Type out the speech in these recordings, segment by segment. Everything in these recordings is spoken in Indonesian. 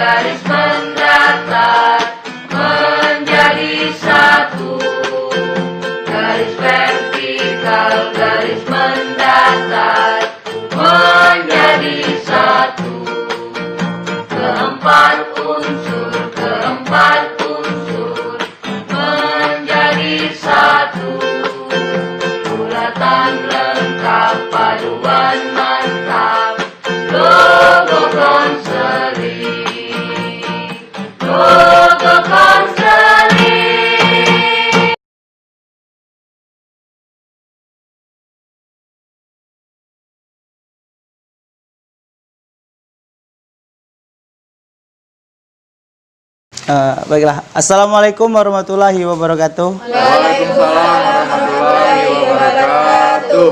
garis mendatar menjadi satu. Garis vertikal, garis mendatar menjadi satu. Keempat unsur menjadi satu. Bulatan lengkap, paduan mantap, logo konseling, logo konseling. Baiklah, Assalamualaikum warahmatullahi wabarakatuh. Waalaikumsalam warahmatullahi wabarakatuh.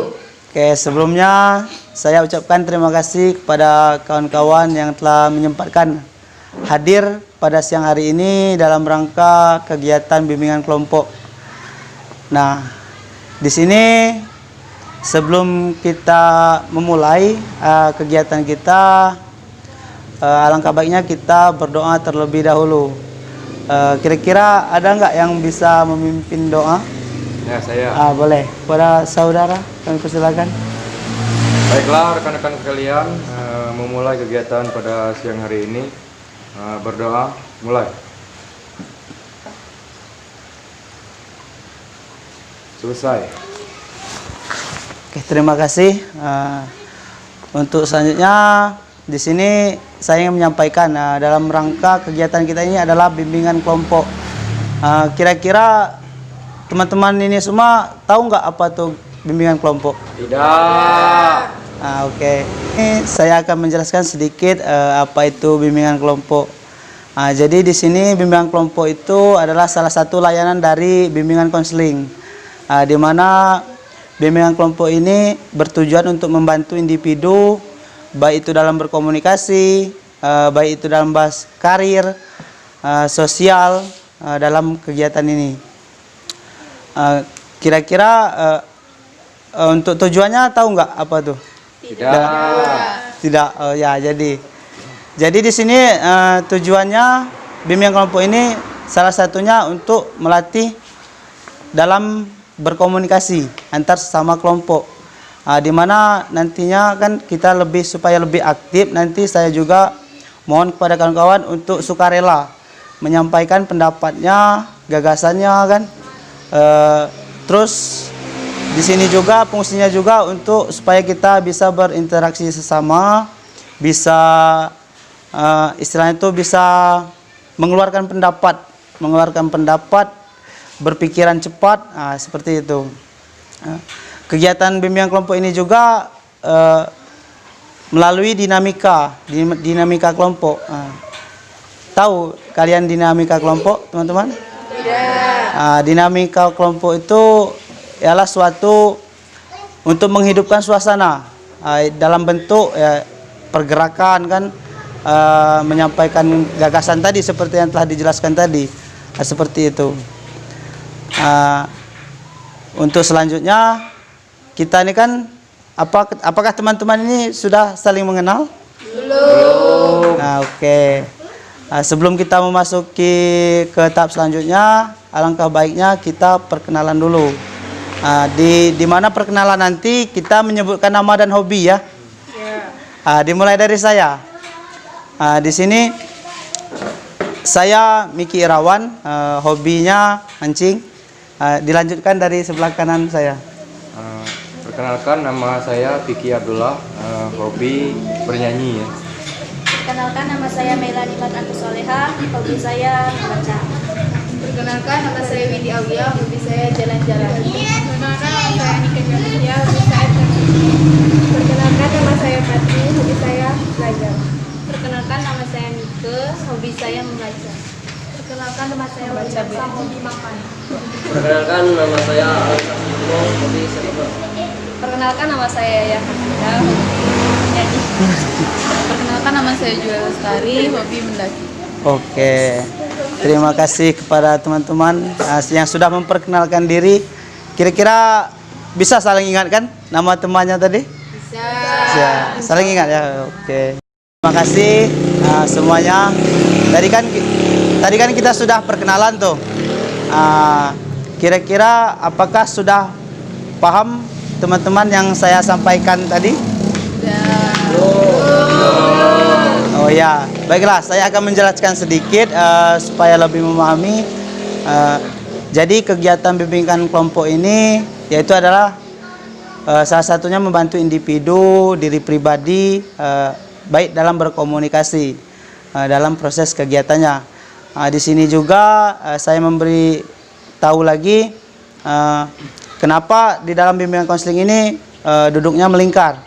Oke, sebelumnya saya ucapkan terima kasih kepada kawan-kawan yang telah menyempatkan hadir pada siang hari ini dalam rangka kegiatan bimbingan kelompok. Nah, di sini sebelum kita memulai kegiatan kita, alangkah baiknya kita berdoa terlebih dahulu. Kira-kira ada nggak yang bisa memimpin doa? Ya, saya. Boleh. Kepada saudara, kami persilakan. Baiklah rekan-rekan sekalian, memulai kegiatan pada siang hari ini. Berdoa, mulai. Selesai. Oke, terima kasih. Untuk selanjutnya di sini saya ingin menyampaikan dalam rangka kegiatan kita ini adalah bimbingan kelompok. Kira-kira teman-teman ini semua tahu nggak apa tuh bimbingan kelompok? Tidak. Oke. Ini saya akan menjelaskan sedikit apa itu bimbingan kelompok. Jadi di sini bimbingan kelompok itu adalah salah satu layanan dari bimbingan konseling, di mana bimbingan kelompok ini bertujuan untuk membantu individu, baik itu dalam berkomunikasi, baik itu dalam bahas karir, sosial, dalam kegiatan ini. Kira-kira untuk tujuannya tahu nggak apa tuh? Tidak. Oh ya, jadi di sini tujuannya bimbingan kelompok ini salah satunya untuk melatih dalam berkomunikasi antar sesama kelompok. Di mana nantinya kan kita supaya lebih aktif. Nanti saya juga mohon kepada kawan-kawan untuk sukarela menyampaikan pendapatnya, gagasannya kan. Terus di sini juga fungsinya juga untuk supaya kita bisa berinteraksi sesama, bisa istilahnya itu bisa mengeluarkan pendapat, berpikiran cepat, seperti itu. Kegiatan bimbingan kelompok ini juga melalui dinamika kelompok. Tahu kalian dinamika kelompok, teman-teman? Tidak. Dinamika kelompok itu ialah suatu untuk menghidupkan suasana dalam bentuk pergerakan kan, menyampaikan gagasan tadi seperti yang telah dijelaskan tadi, seperti itu. Untuk selanjutnya kita ini kan apakah teman-teman ini sudah saling mengenal? Belum. Oke. Sebelum kita memasuki ke tahap selanjutnya, alangkah baiknya kita perkenalan dulu. Di mana perkenalan nanti kita menyebutkan nama dan hobi ya. Dimulai dari saya. Di sini saya Miki Irawan, hobinya mancing. Dilanjutkan dari sebelah kanan saya. Perkenalkan, nama saya Vicky Abdullah, hobi bernyanyi ya. Perkenalkan, nama saya Melani Agus Soleha, hobi saya membaca. Perkenalkan, nama saya Widi Aulia, hobi saya jalan-jalan. Perkenalkan, nama saya Nika Jamusia, hobi saya teknik. Perkenalkan, nama saya Pati, hobi saya belajar. Perkenalkan, nama saya Mike, hobi saya membaca. Perkenalkan, nama saya Wajah, hobi makan. Perkenalkan, nama saya Alisa Simo, hobi serba. Perkenalkan, nama saya Yahya, hobi menyanyi. Perkenalkan, nama saya Julia Lestari, hobi mendaki. Oke. Terima kasih kepada teman-teman yang sudah memperkenalkan diri. Kira-kira bisa saling ingatkan nama temannya tadi? Bisa. Bisa. Saling ingat ya. Oke. Terima kasih semuanya. Tadi kan kita sudah perkenalan tuh. Kira-kira apakah sudah paham teman-teman yang saya sampaikan tadi? Oh ya, baiklah, saya akan menjelaskan sedikit supaya lebih memahami. Jadi kegiatan bimbingan kelompok ini yaitu adalah salah satunya membantu individu, diri pribadi, baik dalam berkomunikasi dalam proses kegiatannya. Di sini juga saya memberi tahu lagi kenapa di dalam bimbingan konseling ini duduknya melingkar.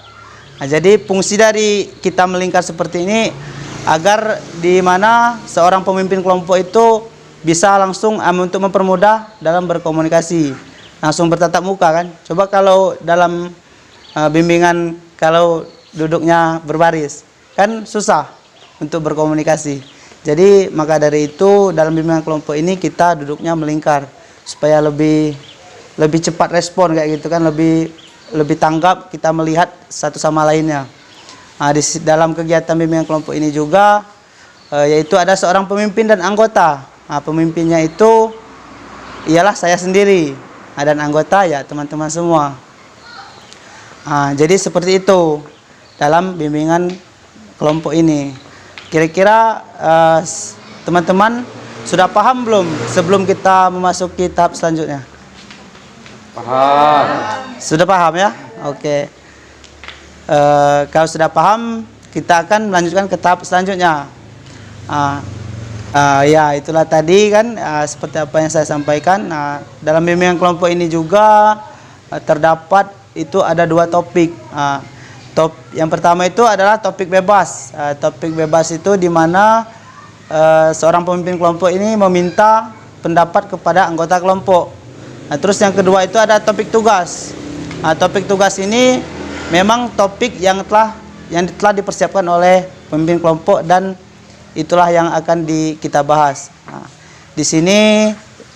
Jadi fungsi dari kita melingkar seperti ini agar di mana seorang pemimpin kelompok itu bisa langsung untuk mempermudah dalam berkomunikasi, langsung bertatap muka kan. Coba kalau dalam bimbingan kalau duduknya berbaris kan susah untuk berkomunikasi. Jadi maka dari itu dalam bimbingan kelompok ini kita duduknya melingkar supaya lebih cepat respon kayak gitu kan, lebih tanggap kita melihat satu sama lainnya. Di dalam kegiatan bimbingan kelompok ini juga yaitu ada seorang pemimpin dan anggota. Pemimpinnya itu ialah saya sendiri, dan anggota ya teman-teman semua. Jadi seperti itu dalam bimbingan kelompok ini. Kira-kira teman-teman sudah paham belum sebelum kita memasuki tahap selanjutnya? Paham. Sudah paham ya? Oke. Kalau sudah paham, kita akan melanjutkan ke tahap selanjutnya. Ya, itulah tadi kan seperti apa yang saya sampaikan. Dalam bimbingan kelompok ini juga terdapat itu ada 2 topik. Yang pertama itu adalah topik bebas. Topik bebas itu di mana seorang pemimpin kelompok ini meminta pendapat kepada anggota kelompok. Terus yang kedua itu ada topik tugas. Topik tugas ini memang topik yang telah dipersiapkan oleh pemimpin kelompok dan itulah yang akan kita bahas. Di sini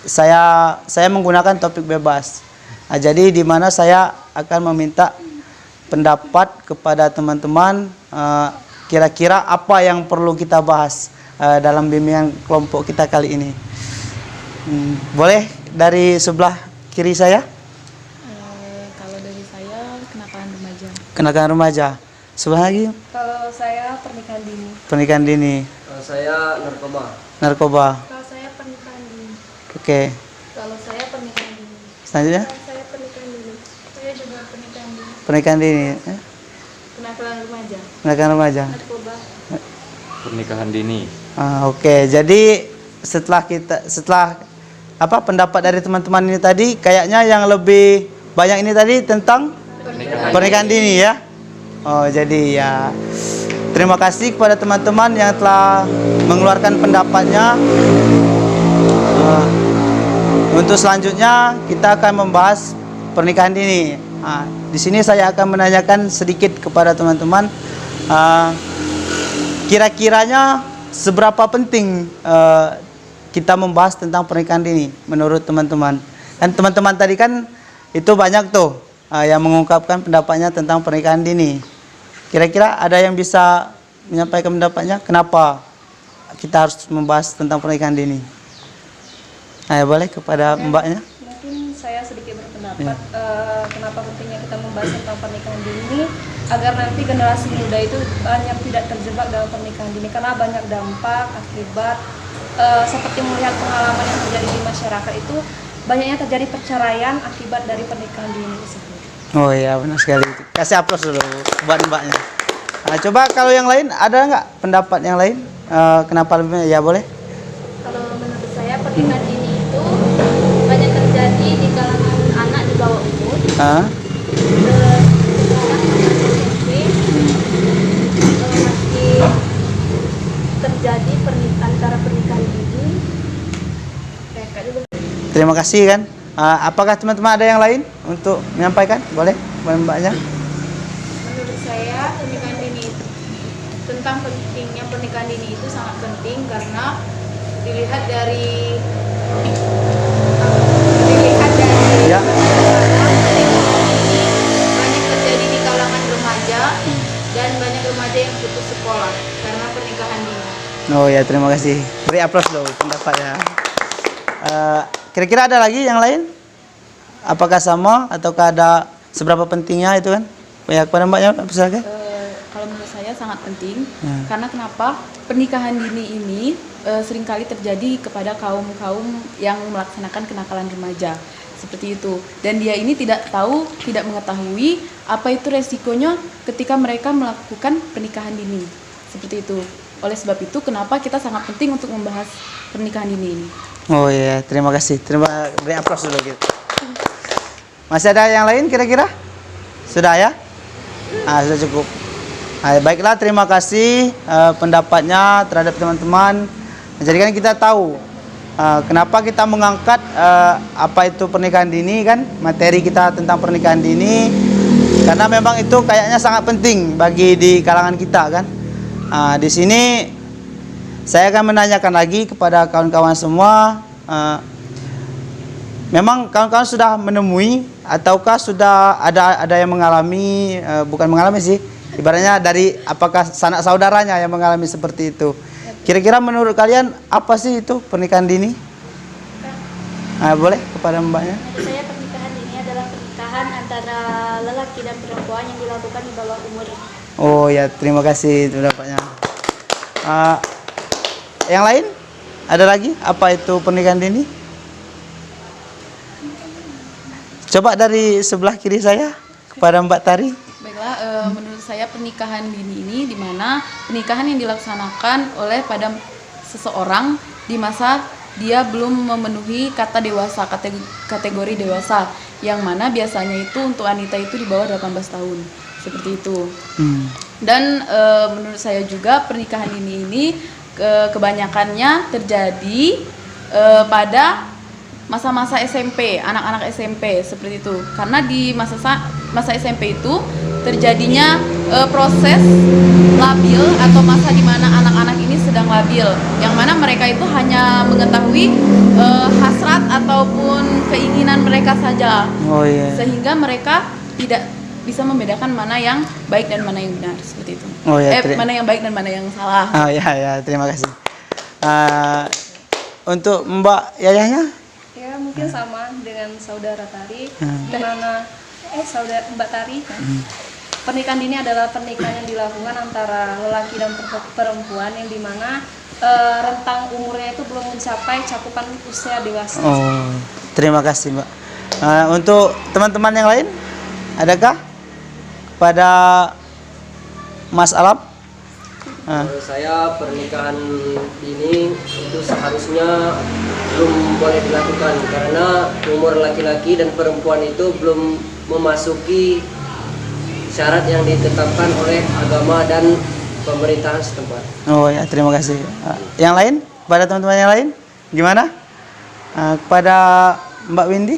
saya menggunakan topik bebas. Jadi di mana saya akan meminta pendapat kepada teman-teman kira-kira apa yang perlu kita bahas dalam bimbingan kelompok kita kali ini. Boleh dari sebelah kiri saya? Kalau dari saya kenakalan remaja. Kenakalan remaja. Sebelah lagi? Kalau saya pernikahan dini. Pernikahan dini. Kalau saya narkoba. Narkoba. Kalau saya pernikahan dini. Oke. Kalau saya pernikahan dini. Selanjutnya? Saya pernikahan dini. Saya juga pernikahan dini. Pernikahan dini. Kenakalan remaja. Kenakalan remaja. Narkoba. Pernikahan dini. Oke. Jadi setelah pendapat dari teman-teman ini tadi, kayaknya yang lebih banyak ini tadi tentang pernikahan dini ya. Jadi ya terima kasih kepada teman-teman yang telah mengeluarkan pendapatnya. Untuk selanjutnya kita akan membahas pernikahan dini. Di sini saya akan menanyakan sedikit kepada teman-teman, kira-kiranya seberapa penting kita membahas tentang pernikahan dini menurut teman-teman. Dan teman-teman tadi kan itu banyak tuh yang mengungkapkan pendapatnya tentang pernikahan dini. Kira-kira ada yang bisa menyampaikan pendapatnya kenapa kita harus membahas tentang pernikahan dini? Boleh kepada mbaknya. Mungkin saya sedikit berpendapat kenapa pentingnya kita membahas tentang pernikahan dini agar nanti generasi muda itu banyak tidak terjebak dalam pernikahan dini karena banyak dampak akibat seperti melihat pengalaman yang terjadi di masyarakat itu banyaknya terjadi perceraian akibat dari pernikahan dini tersebut. Oh iya benar sekali. Kasih aplaus dulu buat mbaknya. Coba kalau yang lain ada nggak pendapat yang lain? Kenapa lebih ya boleh? Kalau menurut saya pernikahan dini itu banyak terjadi di kalangan anak di bawah umur. Sekarang SMP masih terjadi antara pernikahan dini. Terima kasih kan. Apakah teman-teman ada yang lain untuk menyampaikan? Boleh mbaknya? Menurut saya pernikahan dini tentang pentingnya pernikahan dini itu sangat penting karena dilihat dari Ya. banyak terjadi di kalangan remaja dan banyak remaja remaja yang putus sekolah karena pernikahan dini. Oh ya, terima kasih. Beri aplaus dong pendapatnya. Kira-kira ada lagi yang lain? Apakah sama ataukah ada seberapa pentingnya itu kan? Ya, kepada mbaknya, silakan. Kalau menurut saya sangat penting, Ya. karena kenapa pernikahan dini ini seringkali terjadi kepada kaum-kaum yang melaksanakan kenakalan remaja seperti itu, dan dia ini tidak tahu, tidak mengetahui apa itu resikonya ketika mereka melakukan pernikahan dini seperti itu. Oleh sebab itu, kenapa kita sangat penting untuk membahas pernikahan dini ini. Oh iya, terima kasih. Beri aplaus dulu gitu. Masih ada yang lain kira-kira? Sudah ya? Sudah cukup. Baiklah, terima kasih pendapatnya terhadap teman-teman. Jadi kan kita tahu kenapa kita mengangkat apa itu pernikahan dini kan, materi kita tentang pernikahan dini, karena memang itu kayaknya sangat penting bagi di kalangan kita kan. Di sini saya akan menanyakan lagi kepada kawan-kawan semua, memang kawan-kawan sudah menemui ataukah sudah ada yang mengalami, bukan mengalami sih, ibaratnya dari apakah sanak saudaranya yang mengalami seperti itu. Kira-kira menurut kalian apa sih itu pernikahan dini? Boleh kepada mbaknya. Menurut saya pernikahan dini adalah pernikahan antara lelaki dan perempuan yang dilakukan di bawah umur. Oh ya, terima kasih pendapatnya. Yang lain? Ada lagi? Apa itu pernikahan dini? Coba dari sebelah kiri saya kepada Mbak Tari. Baiklah, menurut saya pernikahan dini ini di mana pernikahan yang dilaksanakan oleh pada seseorang di masa dia belum memenuhi kata dewasa, kategori dewasa, yang mana biasanya itu untuk wanita itu di bawah 18 tahun, seperti itu. Dan menurut saya juga pernikahan dini ini kebanyakannya terjadi pada masa-masa SMP, anak-anak SMP seperti itu. Karena di masa SMP itu terjadinya proses labil atau masa di mana anak-anak ini sedang labil, yang mana mereka itu hanya mengetahui hasrat ataupun keinginan mereka saja. Oh iya. Sehingga mereka tidak bisa membedakan mana yang baik dan mana yang benar, seperti itu. Oh ya, Mana yang baik dan mana yang salah. Oh ya, terima kasih. Untuk Mbak Yayahnya? Ya, mungkin sama dengan saudara Tari, di mana Mbak Tari. Pernikahan dini adalah pernikahan yang dilakukan antara lelaki dan perempuan yang dimana rentang umurnya itu belum mencapai cakupan usia dewasa. Oh, terima kasih Mbak. Untuk teman-teman yang lain, adakah kepada Mas Alap? Menurut saya pernikahan dini itu seharusnya belum boleh dilakukan karena umur laki-laki dan perempuan itu belum memasuki syarat yang ditetapkan oleh agama dan pemerintahan setempat. Oh ya, terima kasih. Yang lain, kepada teman-teman yang lain, gimana? Kepada Mbak Windy?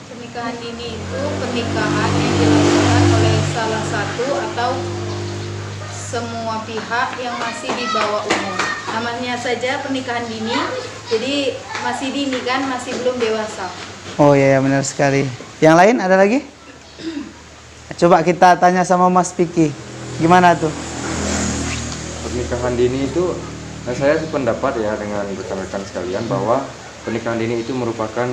Pernikahan dini itu pernikahan yang dilakukan oleh salah satu atau semua pihak yang masih di bawah umur. Namanya saja pernikahan dini, jadi masih dini kan, masih belum dewasa. Oh iya, benar sekali. Yang lain ada lagi? Coba kita tanya sama Mas Piki. Gimana tuh? Pernikahan dini itu, saya sependapat ya dengan rekan-rekan sekalian bahwa pernikahan dini itu merupakan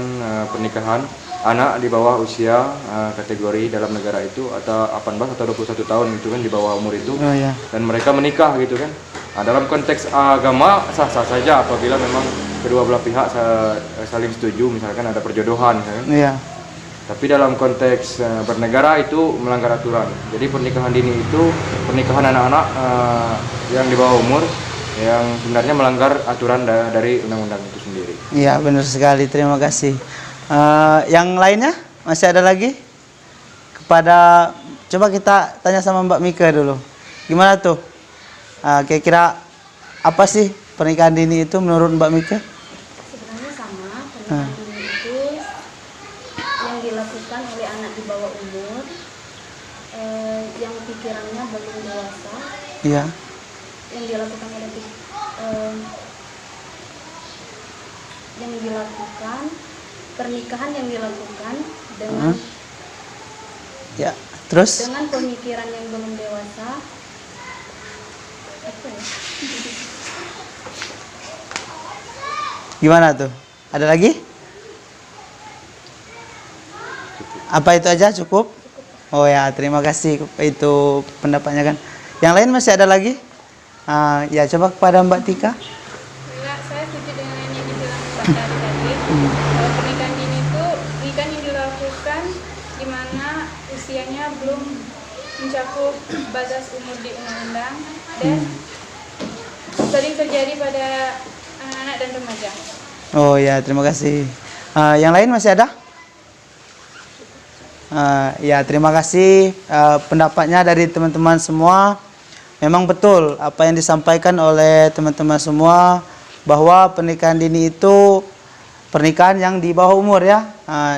pernikahan anak di bawah usia kategori dalam negara itu atau 18 atau 21 tahun gitu kan, di bawah umur itu. Oh iya. Dan mereka menikah gitu kan. Dalam konteks agama sah-sah saja apabila memang kedua belah pihak saling setuju, misalkan ada perjodohan kan. Iya. Tapi dalam konteks bernegara itu melanggar aturan. Jadi pernikahan dini itu pernikahan anak-anak yang di bawah umur yang sebenarnya melanggar aturan dari undang-undang itu sendiri. Iya, benar sekali. Terima kasih. Yang lainnya masih ada lagi? Coba kita tanya sama Mbak Mika dulu. Gimana tuh? Kira-kira apa sih pernikahan dini itu menurut Mbak Mika? Sebenarnya sama, pernikahan dini itu yang dilakukan oleh anak di bawah umur, yang pikirannya belum dewasa, Iya. yang dilakukan oleh pernikahan yang dilakukan dengan Ya, terus? dengan pemikiran yang belum dewasa, Gimana tuh? Ada lagi? Apa itu aja cukup? Oh ya, terima kasih itu pendapatnya kan. Yang lain masih ada lagi? Ya coba kepada Mbak Tika. Ya, saya setuju dengan yang dibilang Mbak Tari tadi. Kalau pernikahan dini itu pernikahan yang dilakukan di mana usianya belum mencakup batas umur di undang-undang dan sering terjadi pada anak-anak dan remaja. Oh ya, terima kasih. Yang lain masih ada? Ya, terima kasih pendapatnya dari teman-teman semua. Memang betul apa yang disampaikan oleh teman-teman semua bahwa pernikahan dini itu pernikahan yang di bawah umur ya,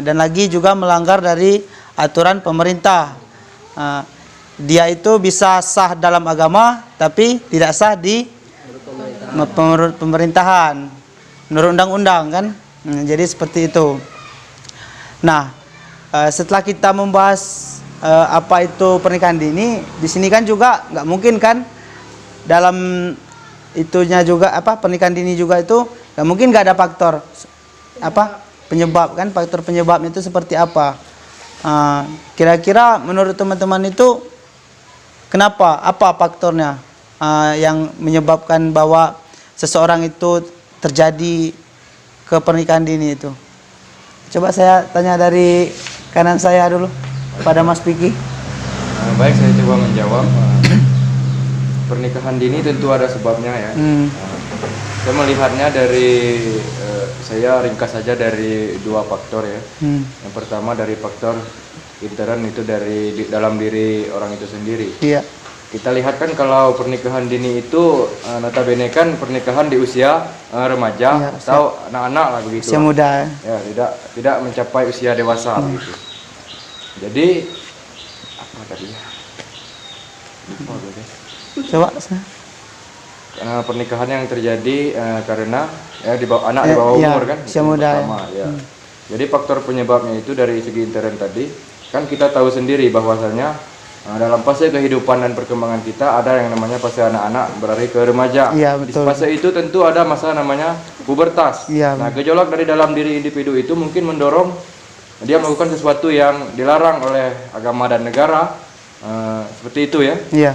dan lagi juga melanggar dari aturan pemerintah. Dia itu bisa sah dalam agama tapi tidak sah di pemerintahan menurut undang-undang kan. Jadi seperti itu. Nah, setelah kita membahas apa itu pernikahan dini, di sini kan juga nggak mungkin kan dalam itunya juga apa pernikahan dini juga itu nggak mungkin nggak ada faktor apa penyebab kan, faktor penyebabnya itu seperti apa. Kira-kira menurut teman-teman itu kenapa, apa faktornya yang menyebabkan bahwa seseorang itu terjadi ke pernikahan dini itu? Coba saya tanya dari kanan saya dulu pada Mas Piki. Baik, saya coba menjawab. Pernikahan dini tentu ada sebabnya ya. Saya melihatnya dari saya ringkas saja dari dua faktor ya. Yang pertama dari faktor intern, itu dari dalam diri orang itu sendiri. Iya. Kita lihat kan kalau pernikahan dini itu notabene kan pernikahan di usia remaja Ya, atau anak-anak lah begitu. Usia muda. Ya, tidak mencapai usia dewasa begitu. Jadi apa tadi ya? Lupa gue deh. Coba. Pernikahan yang terjadi karena ya di bawah anak di bawah umur kan. Usia Itu muda. pertama, ya. Jadi faktor penyebabnya itu dari segi intern tadi kan kita tahu sendiri bahwasanya dalam fase kehidupan dan perkembangan kita ada yang namanya fase anak-anak berlari ke remaja. Iya, Di betul. fase itu tentu ada masa namanya pubertas. Iya. Nah, gejolak dari dalam diri individu itu mungkin mendorong dia melakukan sesuatu yang dilarang oleh agama dan negara, seperti itu ya. Iya.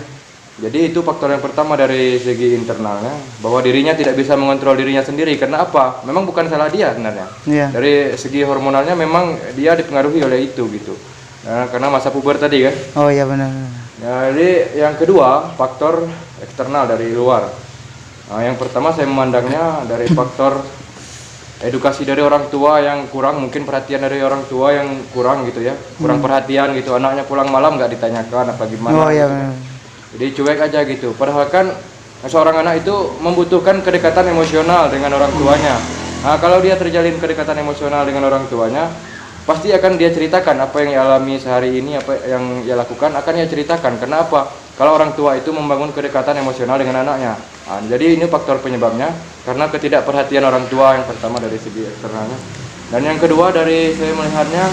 Jadi itu faktor yang pertama dari segi internalnya, bahwa dirinya tidak bisa mengontrol dirinya sendiri. Karena apa? Memang bukan salah dia sebenarnya. Iya. Dari segi hormonalnya memang dia dipengaruhi oleh itu gitu. Nah, karena masa puber tadi kan. Oh iya benar. Jadi yang kedua faktor eksternal dari luar. Nah, yang pertama saya memandangnya dari faktor edukasi dari orang tua yang kurang, mungkin perhatian dari orang tua yang kurang gitu ya, kurang perhatian gitu. Anaknya pulang malam nggak ditanyakan apa gimana. Oh iya gitu. benar. Jadi cuek aja gitu. Padahal kan seorang anak itu membutuhkan kedekatan emosional dengan orang tuanya. Nah, kalau dia terjalin kedekatan emosional dengan orang tuanya, pasti akan dia ceritakan apa yang ia alami sehari ini, apa yang ia lakukan akan ia ceritakan. Kenapa? Kalau orang tua itu membangun kedekatan emosional dengan anaknya. Nah, jadi ini faktor penyebabnya karena ketidakperhatian orang tua yang pertama dari segi eksternalnya. Dan yang kedua dari saya melihatnya,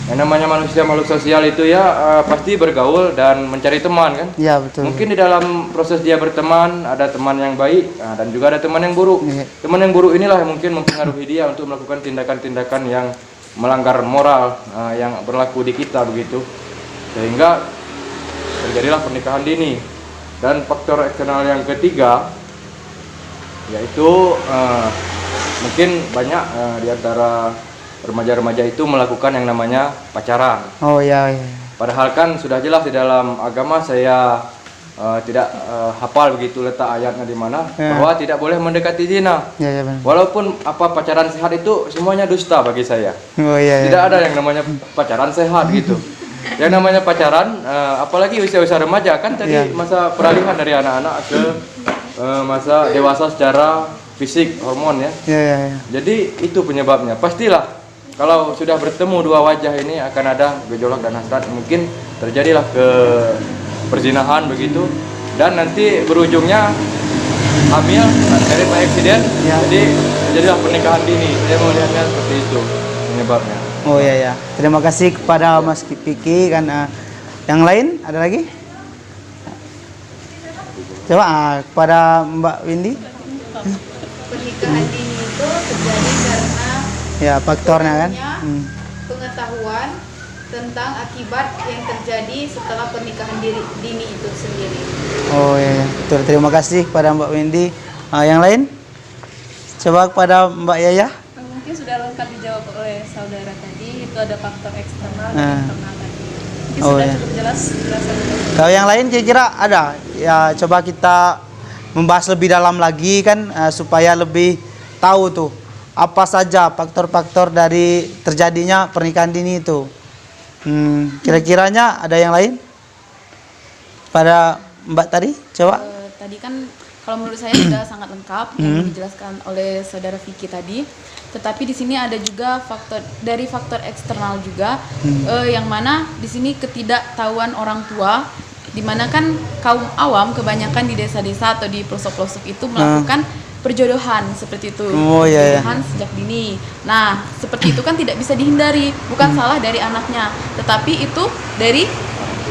yang namanya manusia makhluk sosial itu ya pasti bergaul dan mencari teman kan. Iya betul. Mungkin di dalam proses dia berteman ada teman yang baik dan juga ada teman yang buruk. Iya. Teman yang buruk inilah yang mungkin mempengaruhi dia untuk melakukan tindakan-tindakan yang melanggar moral yang berlaku di kita begitu, sehingga terjadilah pernikahan dini. Dan faktor eksternal yang ketiga yaitu mungkin banyak di antara remaja-remaja itu melakukan yang namanya pacaran. Oh iya. Iya. Padahal kan sudah jelas di dalam agama, saya tidak hafal begitu letak ayatnya di mana, bahwa tidak boleh mendekati zina. Iya benar. Walaupun apa pacaran sehat itu semuanya dusta bagi saya. Oh iya. Tidak ada yang namanya pacaran sehat gitu. Yang namanya pacaran, apalagi usia-usia remaja kan tadi masa peralihan dari anak-anak ke masa dewasa secara fisik, hormon ya. Iya. Jadi itu penyebabnya. Pastilah kalau sudah bertemu dua wajah ini akan ada gejolak dan hasrat, mungkin terjadilah ke perzinahan begitu, dan nanti berujungnya hamil dari accident. Jadi terjadilah pernikahan dini. Saya melihatnya seperti itu penyebabnya. Oh iya. Terima kasih kepada Mas Piki kan. Yang lain ada lagi? Coba kepada Mbak Windy. Pernikahan dini itu terjadi karena Ya, faktornya kan. kurangnya pengetahuan tentang akibat yang terjadi setelah pernikahan dini itu sendiri. Oh iya, betul. Terima kasih kepada Mbak Windy. Yang lain? Coba kepada Mbak Yaya. Mungkin sudah lengkap dijawab oleh saudara tadi, itu ada faktor eksternal dan internal tadi. Mungkin Oh, sudah iya. cukup jelas penjelasan. Kalau yang lain kira-kira ada? Ya, coba kita membahas lebih dalam lagi kan supaya lebih tahu tuh apa saja faktor-faktor dari terjadinya pernikahan dini itu. Kira-kiranya ada yang lain? Pada Mbak tadi, coba. Tadi kan kalau menurut saya sudah sangat lengkap yang dijelaskan oleh saudara Vicky tadi. Tetapi di sini ada juga faktor eksternal juga, yang mana di sini ketidaktahuan orang tua, di mana kan kaum awam kebanyakan di desa-desa atau di pelosok-pelosok itu melakukan perjodohan seperti itu. Oh, iya, iya. Perjodohan sejak dini. Nah, seperti itu kan tidak bisa dihindari, bukan salah dari anaknya, tetapi itu dari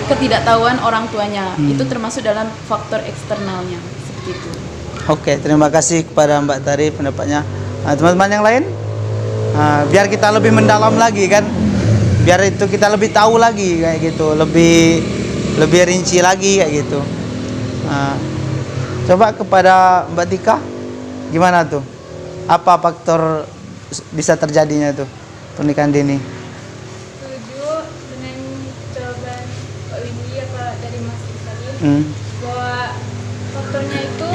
ketidaktahuan orang tuanya. Itu termasuk dalam faktor eksternalnya, seperti itu. Oke, terima kasih kepada Mbak Tari pendapatnya. Teman-teman yang lain, biar kita lebih mendalam lagi kan, biar itu kita lebih tahu lagi kayak gitu, lebih rinci lagi kayak gitu. Coba kepada Mbak Tika, gimana tuh? Apa faktor bisa terjadinya tuh pernikahan dini? Setuju dengan jawaban Pak Windy apa dari Mas tadi, bahwa faktornya itu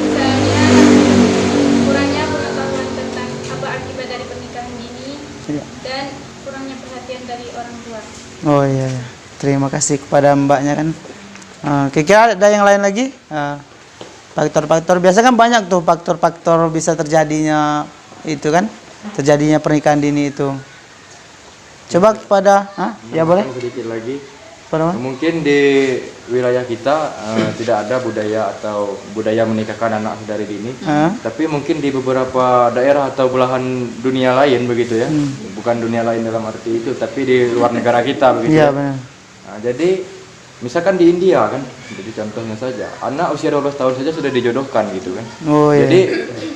misalnya kurangnya pengetahuan tentang apa akibat dari pernikahan dini dan kurangnya perhatian dari orang tua. Oh iya, iya. Terima kasih kepada mbaknya kan. Kira-kira ada yang lain lagi? Faktor-faktor biasa kan banyak tuh faktor-faktor bisa terjadinya itu kan, terjadinya pernikahan dini itu. Coba kepada, ya boleh. Sedikit lagi. Pada mana? Mungkin di wilayah kita tidak ada budaya menikahkan anak sedari dini. Tapi mungkin di beberapa daerah atau belahan dunia lain begitu ya. Bukan dunia lain dalam arti itu, tapi di luar negara kita begitu. Iya ya. benar. Nah, jadi misalkan di India kan, jadi contohnya saja, anak usia 12 tahun saja sudah dijodohkan gitu kan. Oh iya. Jadi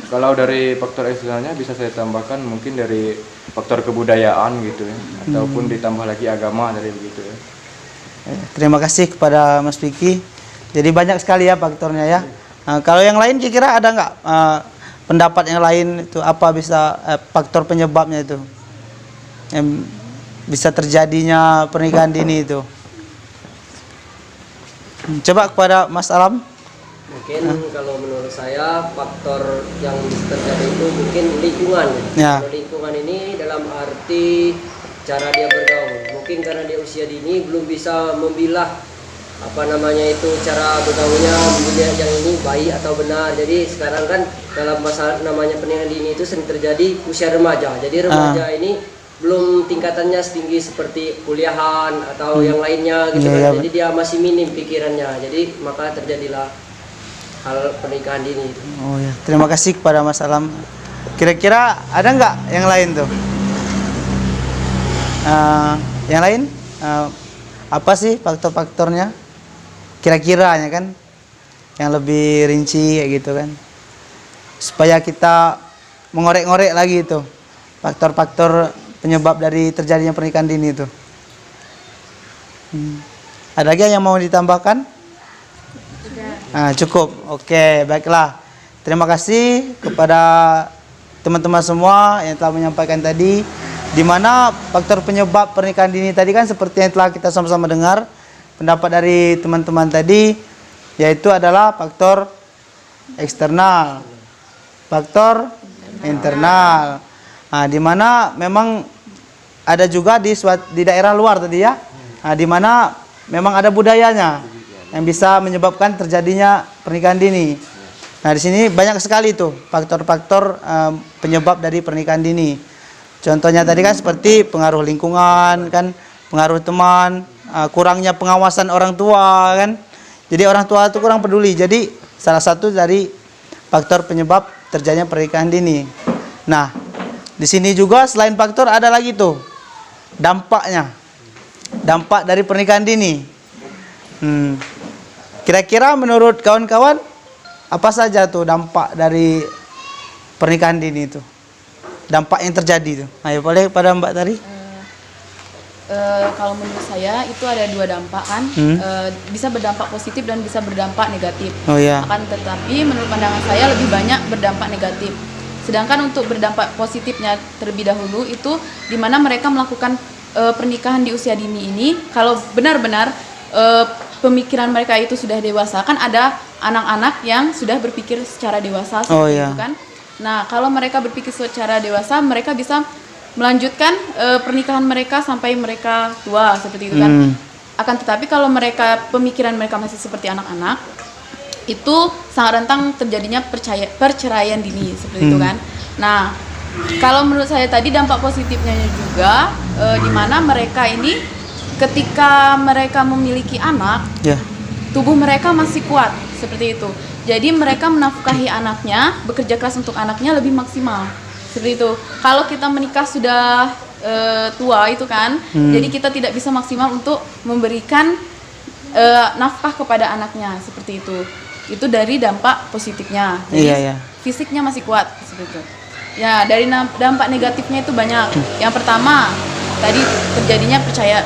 kalau dari faktor eksternalnya bisa saya tambahkan mungkin dari faktor kebudayaan gitu ya, ataupun ditambah lagi agama dari begitu ya. Terima kasih kepada Mas Vicky. Jadi banyak sekali ya faktornya ya. Kalau yang lain kira-kira ada nggak pendapat yang lain itu apa bisa faktor penyebabnya itu yang bisa terjadinya pernikahan dini itu? Coba kepada Mas Alam. Mungkin kalau menurut saya faktor yang terjadi itu mungkin lingkungan. Ya. Kalau lingkungan ini dalam arti cara dia bergaul. Mungkin karena dia usia dini belum bisa memilah cara bergaulnya, memilih yang ini baik atau benar. Jadi sekarang kan dalam masa namanya pernikahan dini itu sering terjadi usia remaja. Jadi remaja ini belum tingkatannya setinggi seperti kuliahan atau yang lainnya gitu kan. Jadi dia masih minim pikirannya. Jadi maka terjadilah hal pernikahan dini itu. Oh ya, terima kasih kepada Mas Alam. Kira-kira ada nggak yang lain tuh? Yang lain apa sih faktor-faktornya? Kira-kiranya kan yang lebih rinci kayak gitu kan, supaya kita mengorek-ngorek lagi itu faktor-faktor penyebab dari terjadinya pernikahan dini itu. Ada lagi yang mau ditambahkan? Cukup. Oke, baiklah. Terima kasih kepada teman-teman semua yang telah menyampaikan tadi, di mana faktor penyebab pernikahan dini tadi kan seperti yang telah kita sama-sama dengar pendapat dari teman-teman tadi, yaitu adalah faktor eksternal, faktor internal. Di mana memang ada juga di daerah luar tadi ya, di mana memang ada budayanya yang bisa menyebabkan terjadinya pernikahan dini. Nah, di sini banyak sekali tuh faktor-faktor penyebab dari pernikahan dini. Contohnya tadi kan seperti pengaruh lingkungan kan, pengaruh teman, kurangnya pengawasan orang tua kan. Jadi orang tua itu kurang peduli. Jadi salah satu dari faktor penyebab terjadinya pernikahan dini. Nah, di sini juga selain faktor ada lagi tuh dampaknya. Dampak dari pernikahan dini. Kira-kira menurut kawan-kawan apa saja tuh dampak dari pernikahan dini itu? Dampak yang terjadi tuh. Ayo boleh pada Mbak Tari. Kalau menurut saya itu ada dua dampak kan, bisa berdampak positif dan bisa berdampak negatif. Oh ya. Akan tetapi menurut pandangan saya lebih banyak berdampak negatif. Sedangkan untuk berdampak positifnya terlebih dahulu itu di mana mereka melakukan pernikahan di usia dini ini, kalau benar-benar pemikiran mereka itu sudah dewasa, kan ada anak-anak yang sudah berpikir secara dewasa seperti itu kan. Nah, kalau mereka berpikir secara dewasa, mereka bisa melanjutkan pernikahan mereka sampai mereka tua seperti itu kan. Akan tetapi kalau mereka pemikiran mereka masih seperti anak-anak, itu sangat rentan terjadinya perceraian dini seperti itu kan. Nah, kalau menurut saya tadi dampak positifnya juga di mana mereka ini ketika mereka memiliki anak, tubuh mereka masih kuat seperti itu. Jadi mereka menafkahi anaknya, bekerja keras untuk anaknya lebih maksimal. Seperti itu. Kalau kita menikah sudah tua itu kan, jadi kita tidak bisa maksimal untuk memberikan nafkah kepada anaknya seperti itu. Itu dari dampak positifnya. Jadi fisiknya masih kuat seperti itu. Ya, dari dampak negatifnya itu banyak. Yang pertama, tadi terjadinya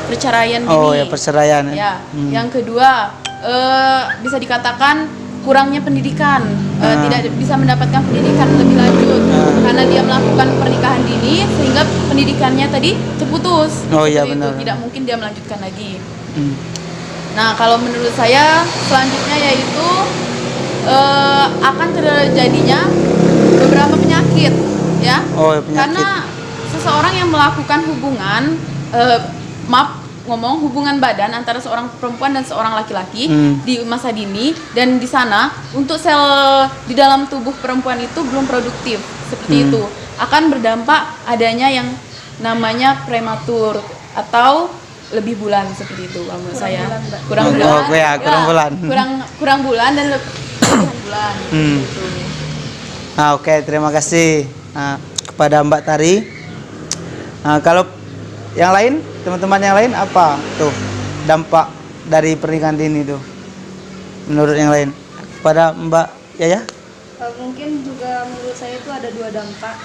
perceraian dini. Oh ya, perceraian. Ya. Yang kedua, bisa dikatakan kurangnya pendidikan, tidak bisa mendapatkan pendidikan lebih lanjut karena dia melakukan pernikahan dini sehingga pendidikannya tadi terputus. Oh iya benar. Tidak mungkin dia melanjutkan lagi. Nah, kalau menurut saya selanjutnya yaitu akan terjadinya beberapa penyakit, ya. Oh, penyakit. Karena seseorang yang melakukan hubungan, hubungan badan antara seorang perempuan dan seorang laki-laki di masa dini, dan di sana untuk sel di dalam tubuh perempuan itu belum produktif seperti itu, akan berdampak adanya yang namanya prematur atau lebih bulan seperti itu kalau menurut saya. Kurang bulan dan lebihan bulan. Gitu. Nah, oke, terima kasih kepada Mbak Tari. Nah, kalau yang lain, teman-teman yang lain apa tuh dampak dari pernikahan dini itu menurut yang lain? Kepada Mbak Yaya? Mungkin juga menurut saya itu ada dua dampak,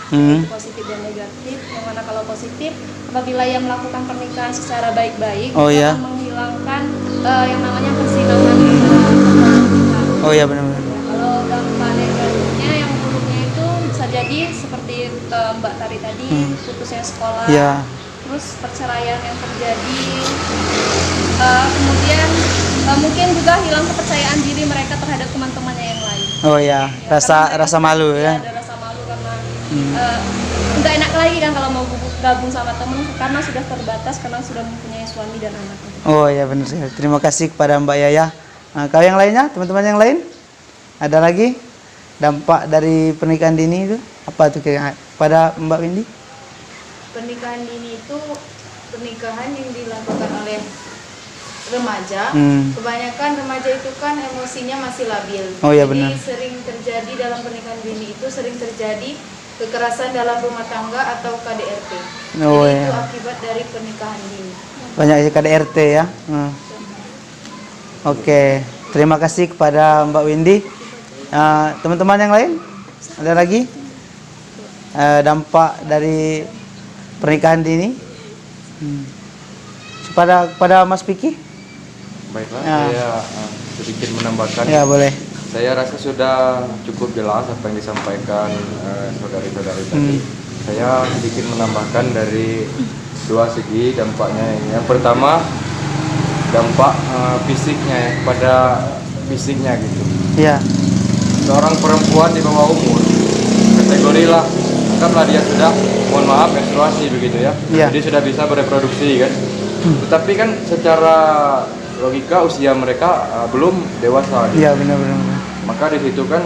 positif dan negatif. Yang mana kalau positif, apabila ia melakukan pernikahan secara baik-baik, akan menghilangkan yang namanya persinahan. Oh iya benar-benar. Kalau dampak negatifnya, yang buruknya itu bisa jadi seperti Mbak Tari tadi, putusnya sekolah. Terus perceraian yang terjadi, kemudian mungkin juga hilang kepercayaan diri mereka terhadap teman-temannya yang lain. Oh ya, rasa malu ya. Ada rasa malu karena nggak enak lagi kan kalau mau gabung sama temen karena sudah terbatas, karena sudah mempunyai suami dan anak. Oh ya benar sih. Terima kasih kepada Mbak Yaya. Nah, kalau yang lainnya, teman-teman yang lain, ada lagi dampak dari pernikahan dini itu apa tuh kepada Mbak Windy? Pernikahan dini itu pernikahan yang dilakukan oleh remaja. Kebanyakan remaja itu kan emosinya masih labil. Oh iya Jadi benar. sering terjadi dalam pernikahan dini itu sering terjadi kekerasan dalam rumah tangga atau KDRT. Oh Jadi iya. itu akibat dari pernikahan dini. Banyak KDRT ya. Oke, terima kasih kepada Mbak Windy. Teman-teman yang lain, ada lagi dampak dari pernikahan dini kepada Mas Piki? Baiklah, saya sedikit menambahkan. Ya boleh. Saya rasa sudah cukup jelas apa yang disampaikan saudari-saudari tadi. Saya sedikit menambahkan dari dua segi dampaknya. Yang pertama, dampak fisiknya pada fisiknya gitu. Iya. Seorang perempuan di bawah umur, kategorilah anggaplah dia sudah, mohon maaf, menstruasi begitu ya. Jadi sudah bisa bereproduksi kan. Tetapi kan secara logika usia mereka belum dewasa. Iya benar-benar. Maka di situ kan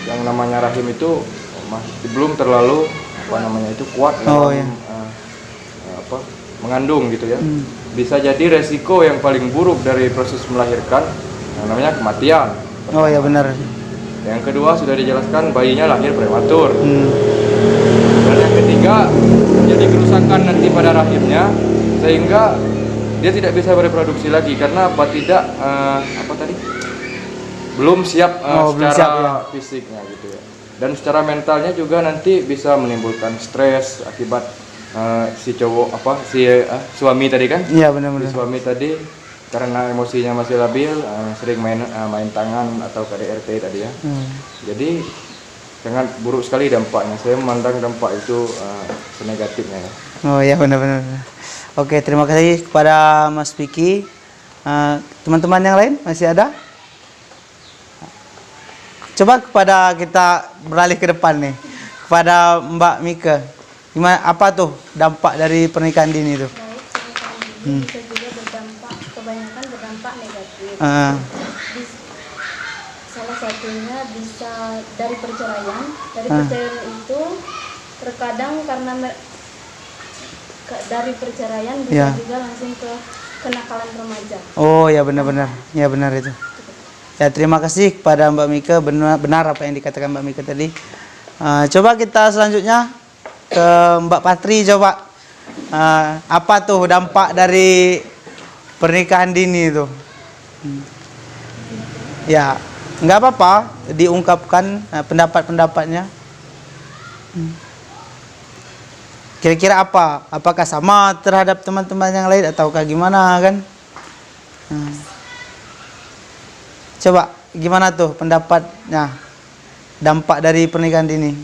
yang namanya rahim itu masih belum terlalu kuat dalam mengandung gitu ya. Bisa jadi resiko yang paling buruk dari proses melahirkan yang namanya kematian. Oh ya benar. Yang kedua sudah dijelaskan bayinya lahir prematur. Dan yang ketiga jadi kerusakan nanti pada rahimnya sehingga dia tidak bisa bereproduksi lagi karena apa? belum siap belum secara siap, ya. fisiknya gitu ya. Dan secara mentalnya juga nanti bisa menimbulkan stres akibat si cowok suami tadi kan? Iya Si benar-benar. suami tadi karena emosinya masih labil, sering main tangan atau KDRT tadi ya. Jadi sangat buruk sekali dampaknya. Saya memandang dampak itu senegatifnya ya. Oh ya benar-benar. Oke, terima kasih kepada Mas Vicky. Teman-teman yang lain masih ada? Coba kepada kita beralih ke depan nih, kepada Mbak Mika. Gimana, apa tuh dampak dari pernikahan dini itu? Baik, pernikahan dini bisa juga berdampak, kebanyakan berdampak negatif. Bis- Salah satunya bisa dari perceraian. Dari perceraian itu terkadang karena dari perceraian bisa Ya. juga langsung ke kenakalan remaja. Oh ya benar-benar, ya benar itu. Ya terima kasih kepada Mbak Mika, benar apa yang dikatakan Mbak Mika tadi. Coba kita selanjutnya ke Mbak Patri coba. Apa tuh dampak dari pernikahan dini itu? Ya nggak apa-apa diungkapkan pendapat-pendapatnya. Kira-kira apa? Apakah sama terhadap teman-teman yang lain ataukah gimana kan? Coba gimana tuh pendapatnya dampak dari pernikahan dini?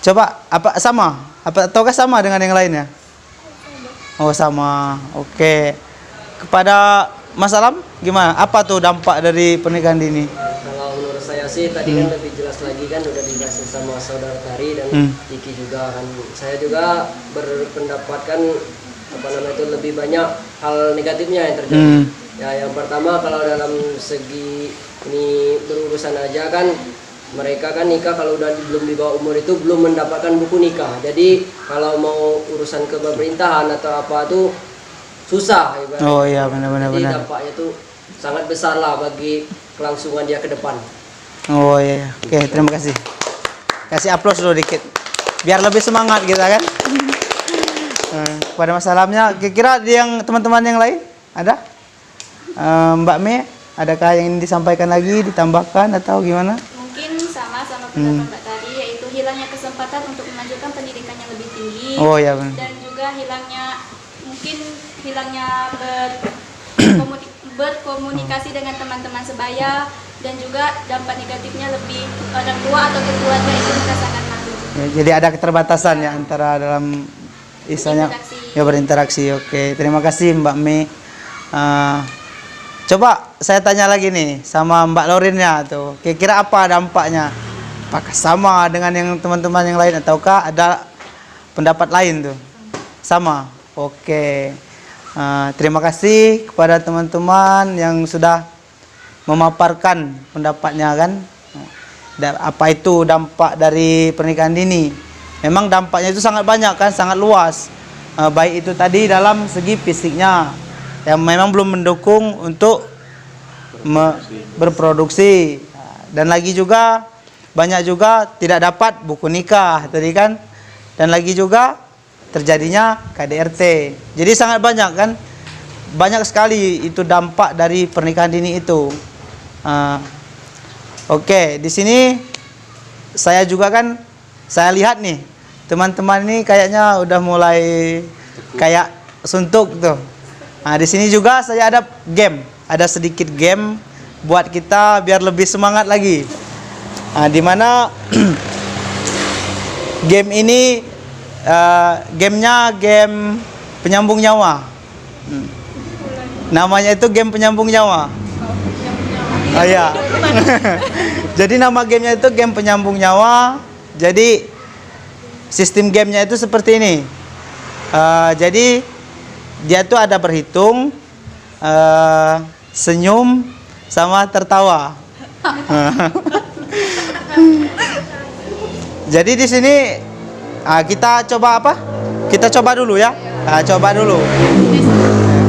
Coba apa sama? Ataukah sama dengan yang lainnya? Oh sama. Oke. Kepada Mas Alam gimana? Apa tuh dampak dari pernikahan dini? Kalau menurut saya sih tadi kan lebih jelas lagi kan udah dijelasin sama saudara Tari dan Diki juga kan. Saya juga berpendapat kan itu lebih banyak hal negatifnya yang terjadi. Ya yang pertama kalau dalam segi ini berurusan aja kan mereka kan nikah kalau udah belum di bawah umur itu belum mendapatkan buku nikah. Jadi kalau mau urusan ke pemerintahan atau apa tuh susah ibaratnya. Oh iya benar-benar. Jadi dampaknya tuh sangat besar lah bagi kelangsungan dia ke depan. Oh iya. Oke, terima kasih. Kasih aplaus dulu dikit. Biar lebih semangat kita kan. Pada masalahnya kira-kira yang teman-teman yang lain ada? Mbak Me, adakah yang ingin disampaikan lagi, ditambahkan atau gimana? Mungkin sama pendapat Mbak tadi, yaitu hilangnya kesempatan untuk melanjutkan pendidikan yang lebih tinggi. Oh ya benar. Dan juga hilangnya berkomunikasi dengan teman-teman sebaya, dan juga dampak negatifnya lebih orang tua atau keluarga itu merasakan malu. Ya, jadi ada keterbatasan ya antara dalam istilahnya berinteraksi. Oke, terima kasih Mbak Me. Coba saya tanya lagi nih sama Mbak Lorinnya tuh. Kira-kira apa dampaknya? Apakah sama dengan yang teman-teman yang lain ataukah ada pendapat lain tuh? Sama. Oke. Terima kasih kepada teman-teman yang sudah memaparkan pendapatnya kan. Apa itu dampak dari pernikahan dini? Memang dampaknya itu sangat banyak kan, sangat luas. Baik itu tadi dalam segi fisiknya yang memang belum mendukung untuk berproduksi, dan lagi juga banyak juga tidak dapat buku nikah tadi kan, dan lagi juga terjadinya KDRT. Jadi sangat banyak kan, banyak sekali itu dampak dari pernikahan dini itu. Oke, di sini saya juga kan saya lihat nih teman-teman ini kayaknya udah mulai kayak suntuk tuh. Nah, di sini juga saya ada game, ada sedikit game buat kita biar lebih semangat lagi. Nah, dimana game ini gamenya game penyambung nyawa. Namanya itu game penyambung nyawa. Oh iya. Jadi nama gamenya itu game penyambung nyawa. Jadi sistem gamenya itu seperti ini. Jadi dia tuh ada berhitung, senyum, sama tertawa. Jadi di sini kita coba apa? Kita coba dulu ya. Coba dulu.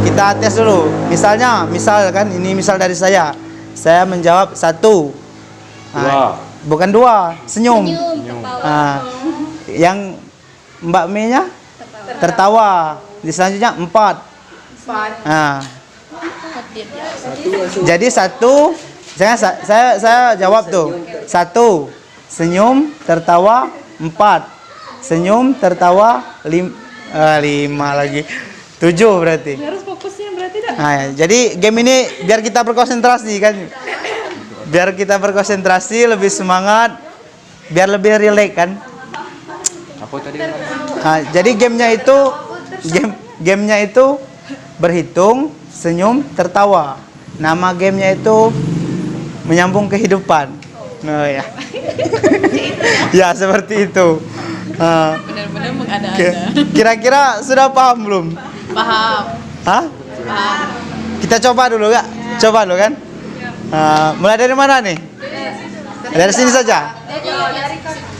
Kita tes dulu. Misalkan ini misal dari saya. Saya menjawab 1. Bukan 2, senyum. Yang Mbak Me-nya tertawa. Di selanjutnya 4. Nah, Jadi satu, saya jawab tuh. Satu, senyum, tertawa. 4, senyum, tertawa. 5 lagi. 7 berarti. Harus fokusnya berarti dah. Nah, jadi game ini biar kita berkonsentrasi kan. Biar kita berkonsentrasi, lebih semangat, biar lebih rileks kan. Apa tadi? Nah, jadi gamenya itu berhitung, senyum, tertawa. Nama gamenya itu menyambung kehidupan. Oh ya. Ya seperti itu. Benar-benar mengada-ada. Kira-kira sudah paham belum? Paham. Hah? Paham. Kita coba dulu gak? Coba dulu kan? Mulai dari mana nih? Dari sini saja.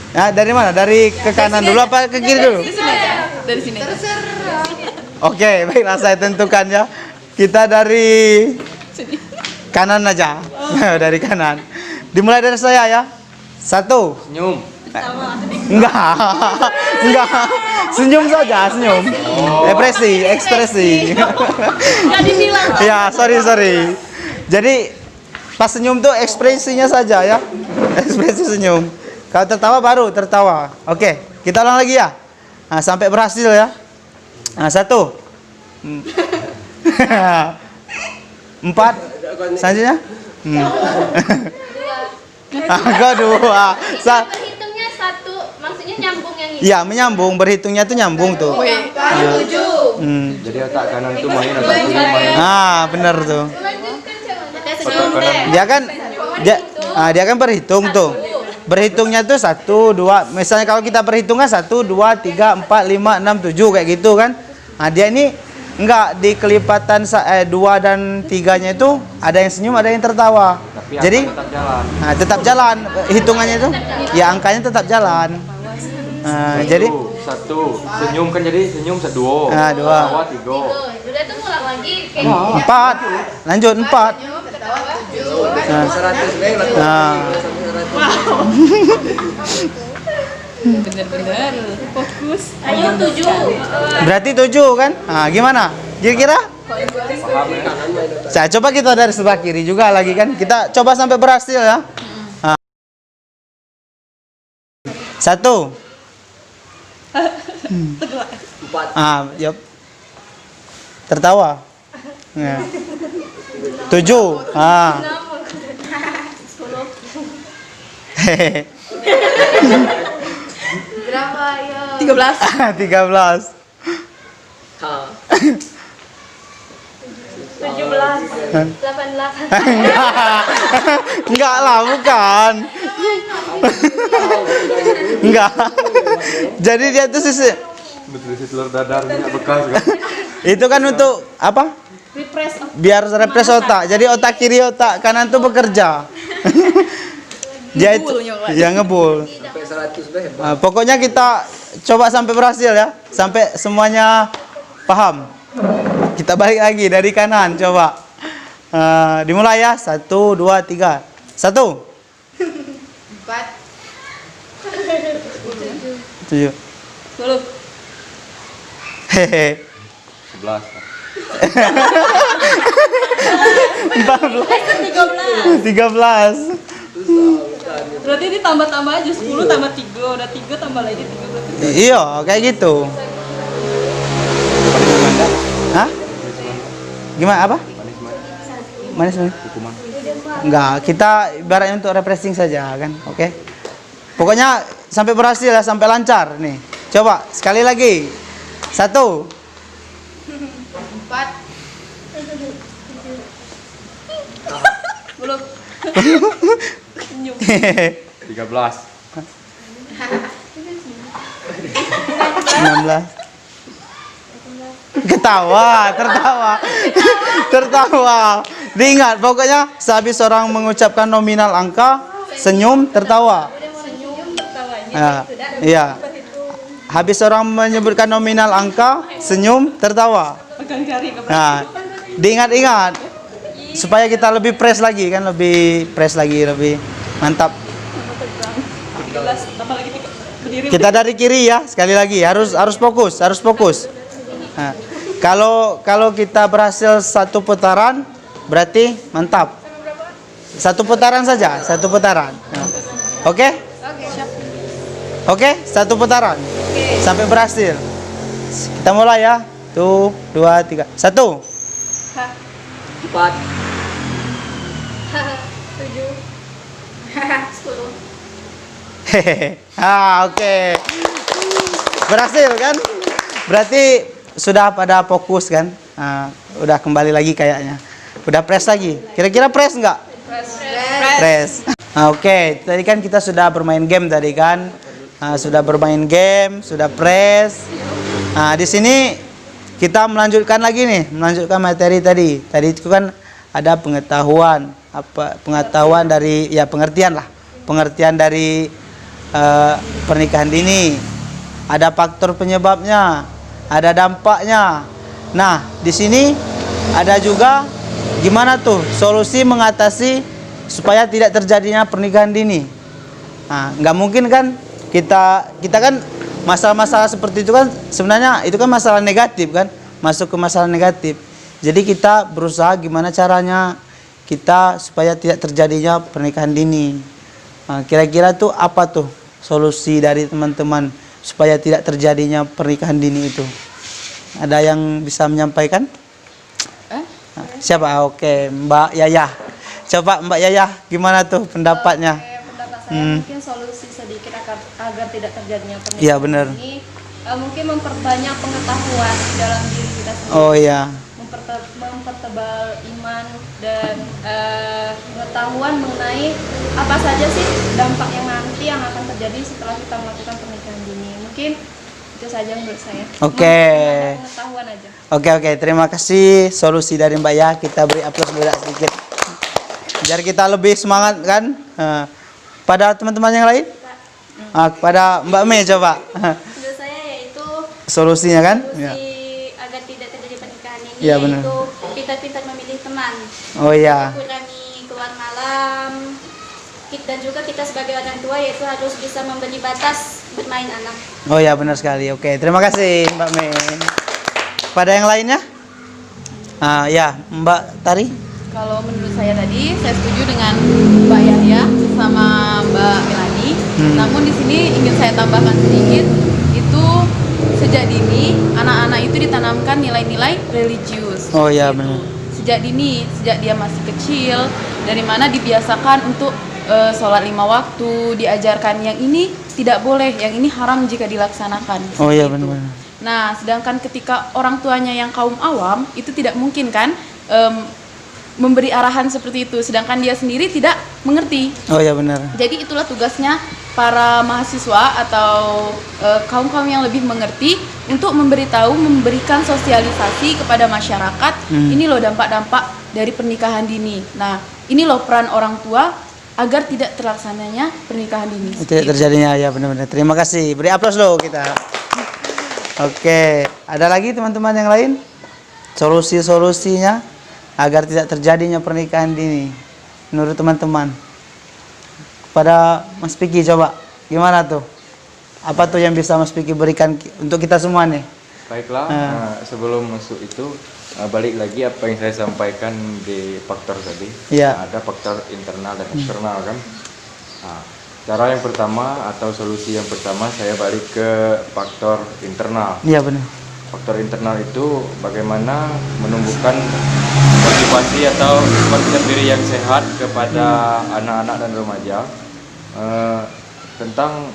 Ya, dari mana? Dari ke kanan dulu apa ke kiri dulu? Dari sini. Oke, baiklah saya tentukan ya. Kita dari kanan aja. Dari kanan. Dimulai dari saya ya. 1. Senyum. Enggak. Senyum saja, senyum. Ekspresi. Jadi bilang. Ya, sorry. Jadi pas senyum tuh ekspresinya saja ya. Ekspresi senyum. Kalau tertawa baru tertawa. Oke, kita ulang lagi ya. Nah, sampai berhasil ya. Nah, 1. 4. Selanjutnya? Agak 2. Berhitungnya 1, maksudnya nyambung yang ini. Ya, menyambung, berhitungnya tuh nyambung tuh. Jadi otak kanan tuh main, otak kiri main. Benar tuh. Lanjutkan coba. Otak kanan. Dia kan berhitung tuh. Berhitungnya tuh 1, 2. Misalnya kalau kita perhitungkan 1, 2, 3, 4, 5, 6, 7 kayak gitu kan. Nah, dia ini enggak di kelipatan 2 dan 3-nya itu ada yang senyum, ada yang tertawa. Tapi Jadi tetap jalan. tetap jalan hitungannya itu. Ya angkanya tetap jalan. Jadi 1 senyum kan jadi senyum 2. 2. Tawa 3. Udah tuh ngulang lagi kayak 4. Lanjut 4. 100 baik lah. Benar-benar Fokus. Ayo 7. Berarti 7 kan? Nah, gimana? Kira-kira? Saya coba kita dari sebelah kiri juga lagi kan. Kita coba sampai berhasil ya. 1. 4. Yup. Tertawa. 7. Hehehe. Berapa ya? 13. 13. 17. 88. Enggak lah, bukan. Enggak. Jadi dia tuh Betul telur dadar minyak bekas kan. itu kan untuk apa? Biar refresh otak. Jadi otak kiri, otak kanan tuh bekerja. Dia itu ya ngebul. Sampai 100 baik hebat. Pokoknya kita coba sampai berhasil ya. Sampai semuanya paham. Kita balik lagi dari kanan coba. Dimulai ya. 1, 2, 3. 1. 4. 7. 10. Hehe. 11. 13. Berarti ditambah-tambah aja 10 tambah 3, udah 3 tambah lagi 3. Iya, kayak gitu. Hah? Gimana apa? Manis. Hukuman. Enggak, kita ibaratnya untuk refreshing saja kan. Oke. Pokoknya sampai berhasil ya, sampai lancar nih. Coba sekali lagi. 1. 4. 13. 16. Tertawa. Diingat, pokoknya sehabis orang mengucapkan nominal angka, senyum, tertawa. Iya. Habis orang menyebutkan nominal angka, senyum, tertawa. Nah, diingat-ingat supaya kita lebih fresh lagi kan, lebih mantap. Kita dari kiri ya, sekali lagi harus fokus. Nah, kalau kita berhasil 1 putaran, Berarti mantap. Satu putaran saja, satu putaran. Nah. Oke? Oke, satu putaran. Sampai berhasil. Kita mulai ya. 1, 2, 3. 1. 4. 7. 10. Hehehe. Oke. Berhasil kan? Berarti sudah pada fokus kan? Udah kembali lagi kayaknya. Udah press lagi. Kira-kira press nggak? Press. Oke, tadi kan kita sudah bermain game tadi kan? Sudah bermain game, sudah press. Di sini kita melanjutkan lagi nih, melanjutkan materi tadi. Tadi itu kan ada pengetahuan, pengetahuan dari ya pengertian dari pernikahan dini. Ada faktor penyebabnya, ada dampaknya. Nah, di sini ada juga gimana tuh solusi mengatasi supaya tidak terjadinya pernikahan dini. Nggak mungkin kan kita kan masalah-masalah seperti itu kan sebenarnya itu kan masalah negatif kan, masuk ke masalah negatif. Jadi kita berusaha gimana caranya kita supaya tidak terjadinya pernikahan dini. Kira-kira tuh apa tuh solusi dari teman-teman supaya tidak terjadinya pernikahan dini itu? Ada yang bisa menyampaikan? Siapa? Oke, Mbak Yayah. Coba Mbak Yayah, gimana tuh pendapatnya? Pendapat saya mungkin solusi sedikit agar tidak terjadinya pernikahan Iya, benar. ini mungkin memperbanyak pengetahuan di dalam diri kita sendiri. Oh iya. Mempertebal iman dan pengetahuan mengenai apa saja sih dampak yang nanti yang akan terjadi setelah kita melakukan pernikahan dini. Mungkin itu saja menurut saya. Oke. Pengetahuan aja. Oke, terima kasih solusi dari Mbak Yah. Kita beri aplaus sedikit. Biar kita lebih semangat kan. Pada teman-teman yang lain? Pada Mbak Mei coba. Menurut saya yaitu Solusinya kan? solusi agar tidak terjadi pernikahan ini Iya, benar. yaitu pintar-pintar memilih teman. Oh iya. Kurangi keluar malam. Dan juga kita sebagai orang tua yaitu harus bisa memberi batas bermain anak. Oh ya, benar sekali. Oke, terima kasih Mbak Mei. Pada yang lainnya? Ya, Mbak Tari. Kalau menurut saya tadi, saya setuju dengan Mbak Yahya sama Mbak Melani. Namun di sini ingin saya tambahkan sedikit, itu sejak dini anak-anak itu ditanamkan nilai-nilai religius. Oh iya, gitu. benar. Sejak dini, sejak dia masih kecil, dari mana dibiasakan untuk sholat 5 waktu, diajarkan yang ini tidak boleh, yang ini haram jika dilaksanakan. Oh iya, Seperti itu. benar. Nah, sedangkan ketika orang tuanya yang kaum awam itu tidak mungkin kan memberi arahan seperti itu, sedangkan dia sendiri tidak mengerti. Oh iya, benar. Jadi itulah tugasnya para mahasiswa atau kaum-kaum yang lebih mengerti untuk memberitahu, memberikan sosialisasi kepada masyarakat. Ini loh dampak-dampak dari pernikahan dini. Nah, ini loh peran orang tua agar tidak terlaksananya pernikahan dini. Tidak terjadinya, ya benar-benar. Terima kasih. Beri aplaus loh kita. Oke, ada lagi teman-teman yang lain? Solusi-solusinya agar tidak terjadinya pernikahan dini menurut teman-teman. Kepada Mas Piki coba, gimana tuh? Apa tuh yang bisa Mas Piki berikan untuk kita semua nih? Baiklah, sebelum masuk itu balik lagi apa yang saya sampaikan di faktor tadi. Iya. Ada faktor internal dan eksternal kan. Nah, cara yang pertama atau solusi yang pertama saya balik ke faktor internal. Iya, benar. Faktor internal itu bagaimana menumbuhkan motivasi atau konsep diri yang sehat kepada anak-anak dan remaja tentang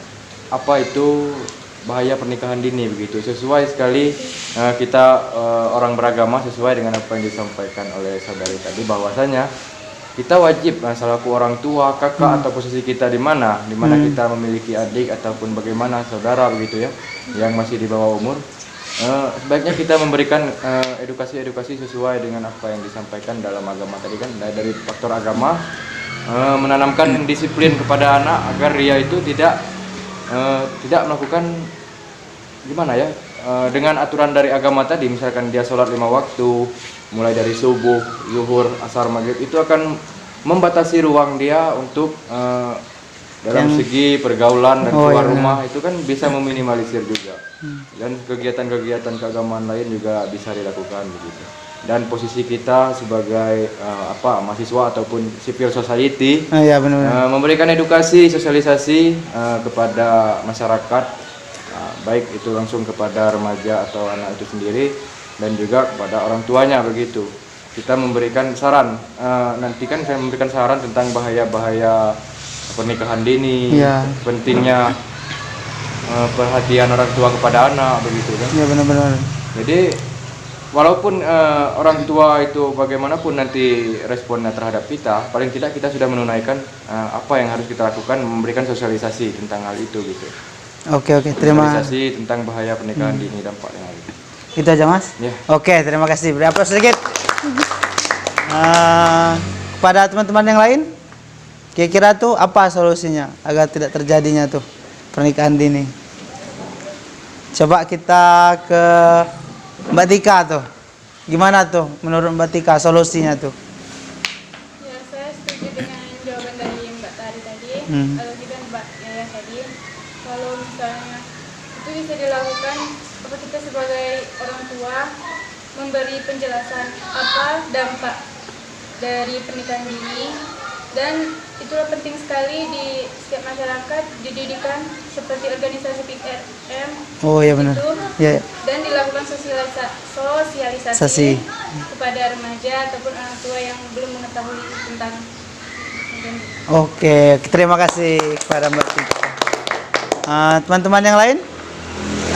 apa itu bahaya pernikahan dini begitu. Sesuai sekali kita orang beragama sesuai dengan apa yang disampaikan oleh saudari tadi, bahwasanya kita wajib selaku orang tua, kakak atau posisi kita di mana kita memiliki adik ataupun bagaimana saudara begitu ya yang masih di bawah umur, sebaiknya kita memberikan edukasi sesuai dengan apa yang disampaikan dalam agama tadi kan, dari faktor agama, menanamkan disiplin kepada anak agar dia itu tidak melakukan gimana ya, dengan aturan dari agama tadi, misalkan dia sholat 5 waktu mulai dari subuh, zuhur, asar, maghrib, itu akan membatasi ruang dia untuk dalam segi pergaulan dan keluar rumah, itu kan bisa meminimalisir juga. Dan kegiatan-kegiatan keagamaan lain juga bisa dilakukan begitu. dan posisi kita sebagai mahasiswa ataupun civil society Iya benar. memberikan edukasi sosialisasi kepada masyarakat, baik itu langsung kepada remaja atau anak itu sendiri dan juga kepada orang tuanya begitu. Kita memberikan saran, nanti kan saya memberikan saran tentang bahaya-bahaya pernikahan dini, Iya. pentingnya perhatian orang tua kepada anak begitu kan. Iya benar-benar. Jadi walaupun orang tua itu bagaimanapun nanti responnya terhadap kita, paling tidak kita sudah menunaikan apa yang harus kita lakukan, memberikan sosialisasi tentang hal itu gitu. Oke, terima. Sosialisasi tentang bahaya pernikahan dini, dampaknya. Itu aja Mas. Ya. Oke, terima kasih. Beri aplaus sedikit. Kepada teman-teman yang lain, kira-kira tuh apa solusinya agar tidak terjadinya tuh pernikahan dini? Coba kita ke Mbak Tika tuh. Gimana tuh menurut Mbak Tika solusinya tuh? Ya, saya setuju dengan jawaban dari Mbak Tari tadi, juga Mbak Yaya tadi. Kalau misalnya itu bisa dilakukan, apa kita sebagai orang tua memberi penjelasan apa dampak dari pernikahan dini, dan itulah penting sekali di setiap masyarakat dididikan seperti organisasi PRM. Oh iya benar. Itu, Ya. dan dilakukan sosialisasi Sasi. kepada remaja ataupun orang tua yang belum mengetahui tentang pernikahan dini. Oke, terima kasih kepada Mbak Tika. Teman-teman yang lain?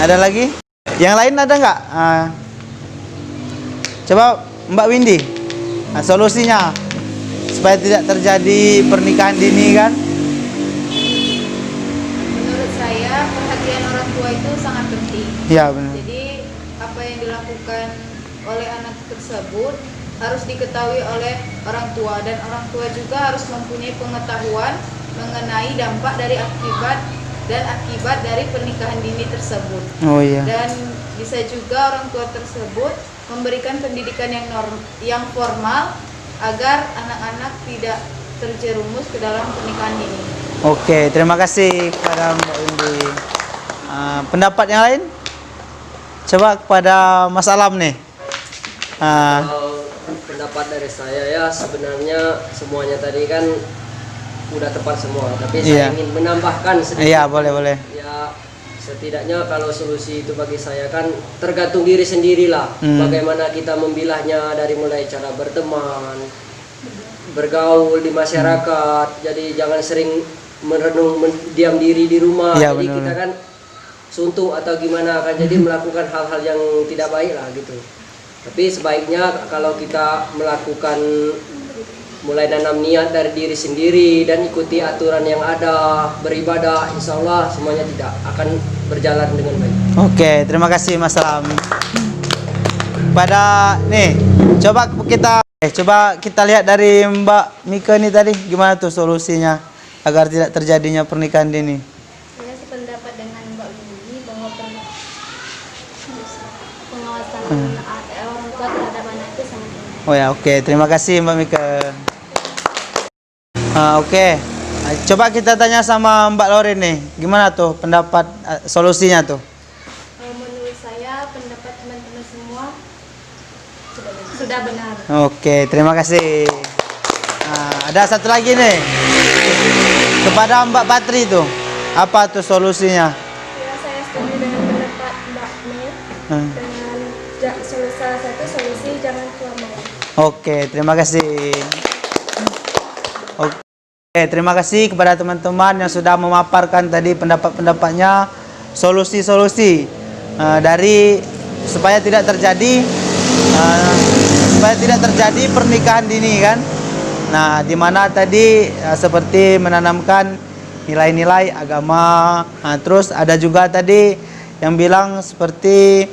Ada lagi? Yang lain ada nggak? Coba Mbak Windy, solusinya supaya tidak terjadi pernikahan dini kan? Menurut saya perhatian orang tua itu sangat penting. Iya benar. Jadi apa yang dilakukan oleh anak tersebut harus diketahui oleh orang tua, dan orang tua juga harus mempunyai pengetahuan mengenai dampak dari akibat dari pernikahan dini tersebut. Oh iya. Dan bisa juga orang tua tersebut memberikan pendidikan yang formal agar anak-anak tidak terjerumus ke dalam pernikahan dini. Oke, terima kasih kepada Mbak Windy. Pendapat yang lain? Coba kepada Mas Alam nih. Pendapat dari saya ya, sebenarnya semuanya tadi kan udah tepat semua, tapi Iya. saya ingin menambahkan sedikit. Iya, boleh. Ya, setidaknya kalau solusi itu bagi saya kan tergantung diri sendirilah. Bagaimana kita memilahnya, dari mulai cara berteman, bergaul di masyarakat. Jadi jangan sering merenung, diam diri di rumah. Iya, Jadi benar. kita kan suntuk atau gimana kan, jadi melakukan hal-hal yang tidak baik lah gitu. Tapi sebaiknya kalau kita melakukan, mulai nanam niat dari diri sendiri dan ikuti aturan yang ada, beribadah, insya Allah semuanya tidak akan berjalan dengan baik. Oke, terima kasih Mas Alam. Pada nih, coba kita lihat dari Mbak Mika nih tadi, gimana tuh solusinya agar tidak terjadinya pernikahan dini? Saya sependapat dengan Mbak Windy bahwa pengawasan orang tua terhadap anak itu sangat penting. Oh ya, oke. Terima kasih Mbak Mika. Oke. Coba kita tanya sama Mbak Lorin nih. Gimana tuh pendapat solusinya tuh? Menurut saya pendapat teman-teman semua sudah benar. Oke, terima kasih. Ada satu lagi nih. Kepada Mbak Patri tuh. Apa tuh solusinya? Ya, saya setuju dengan pendapat Mbak Mel dengan salah satu solusi jangan keluar malam. Oke, terima kasih. Oke, terima kasih kepada teman-teman yang sudah memaparkan tadi pendapat-pendapatnya, solusi-solusi dari supaya tidak terjadi pernikahan dini kan. Nah, di mana tadi seperti menanamkan nilai-nilai agama. Terus ada juga tadi yang bilang seperti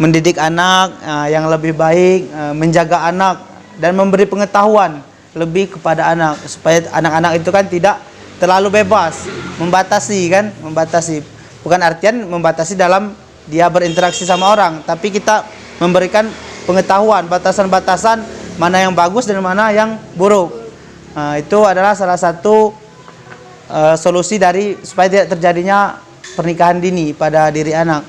mendidik anak yang lebih baik, menjaga anak dan memberi pengetahuan lebih kepada anak supaya anak-anak itu kan tidak terlalu bebas, membatasi. Bukan artian membatasi dalam dia berinteraksi sama orang, tapi kita memberikan pengetahuan, batasan-batasan mana yang bagus dan mana yang buruk. Itu adalah salah satu solusi dari supaya tidak terjadinya pernikahan dini pada diri anak.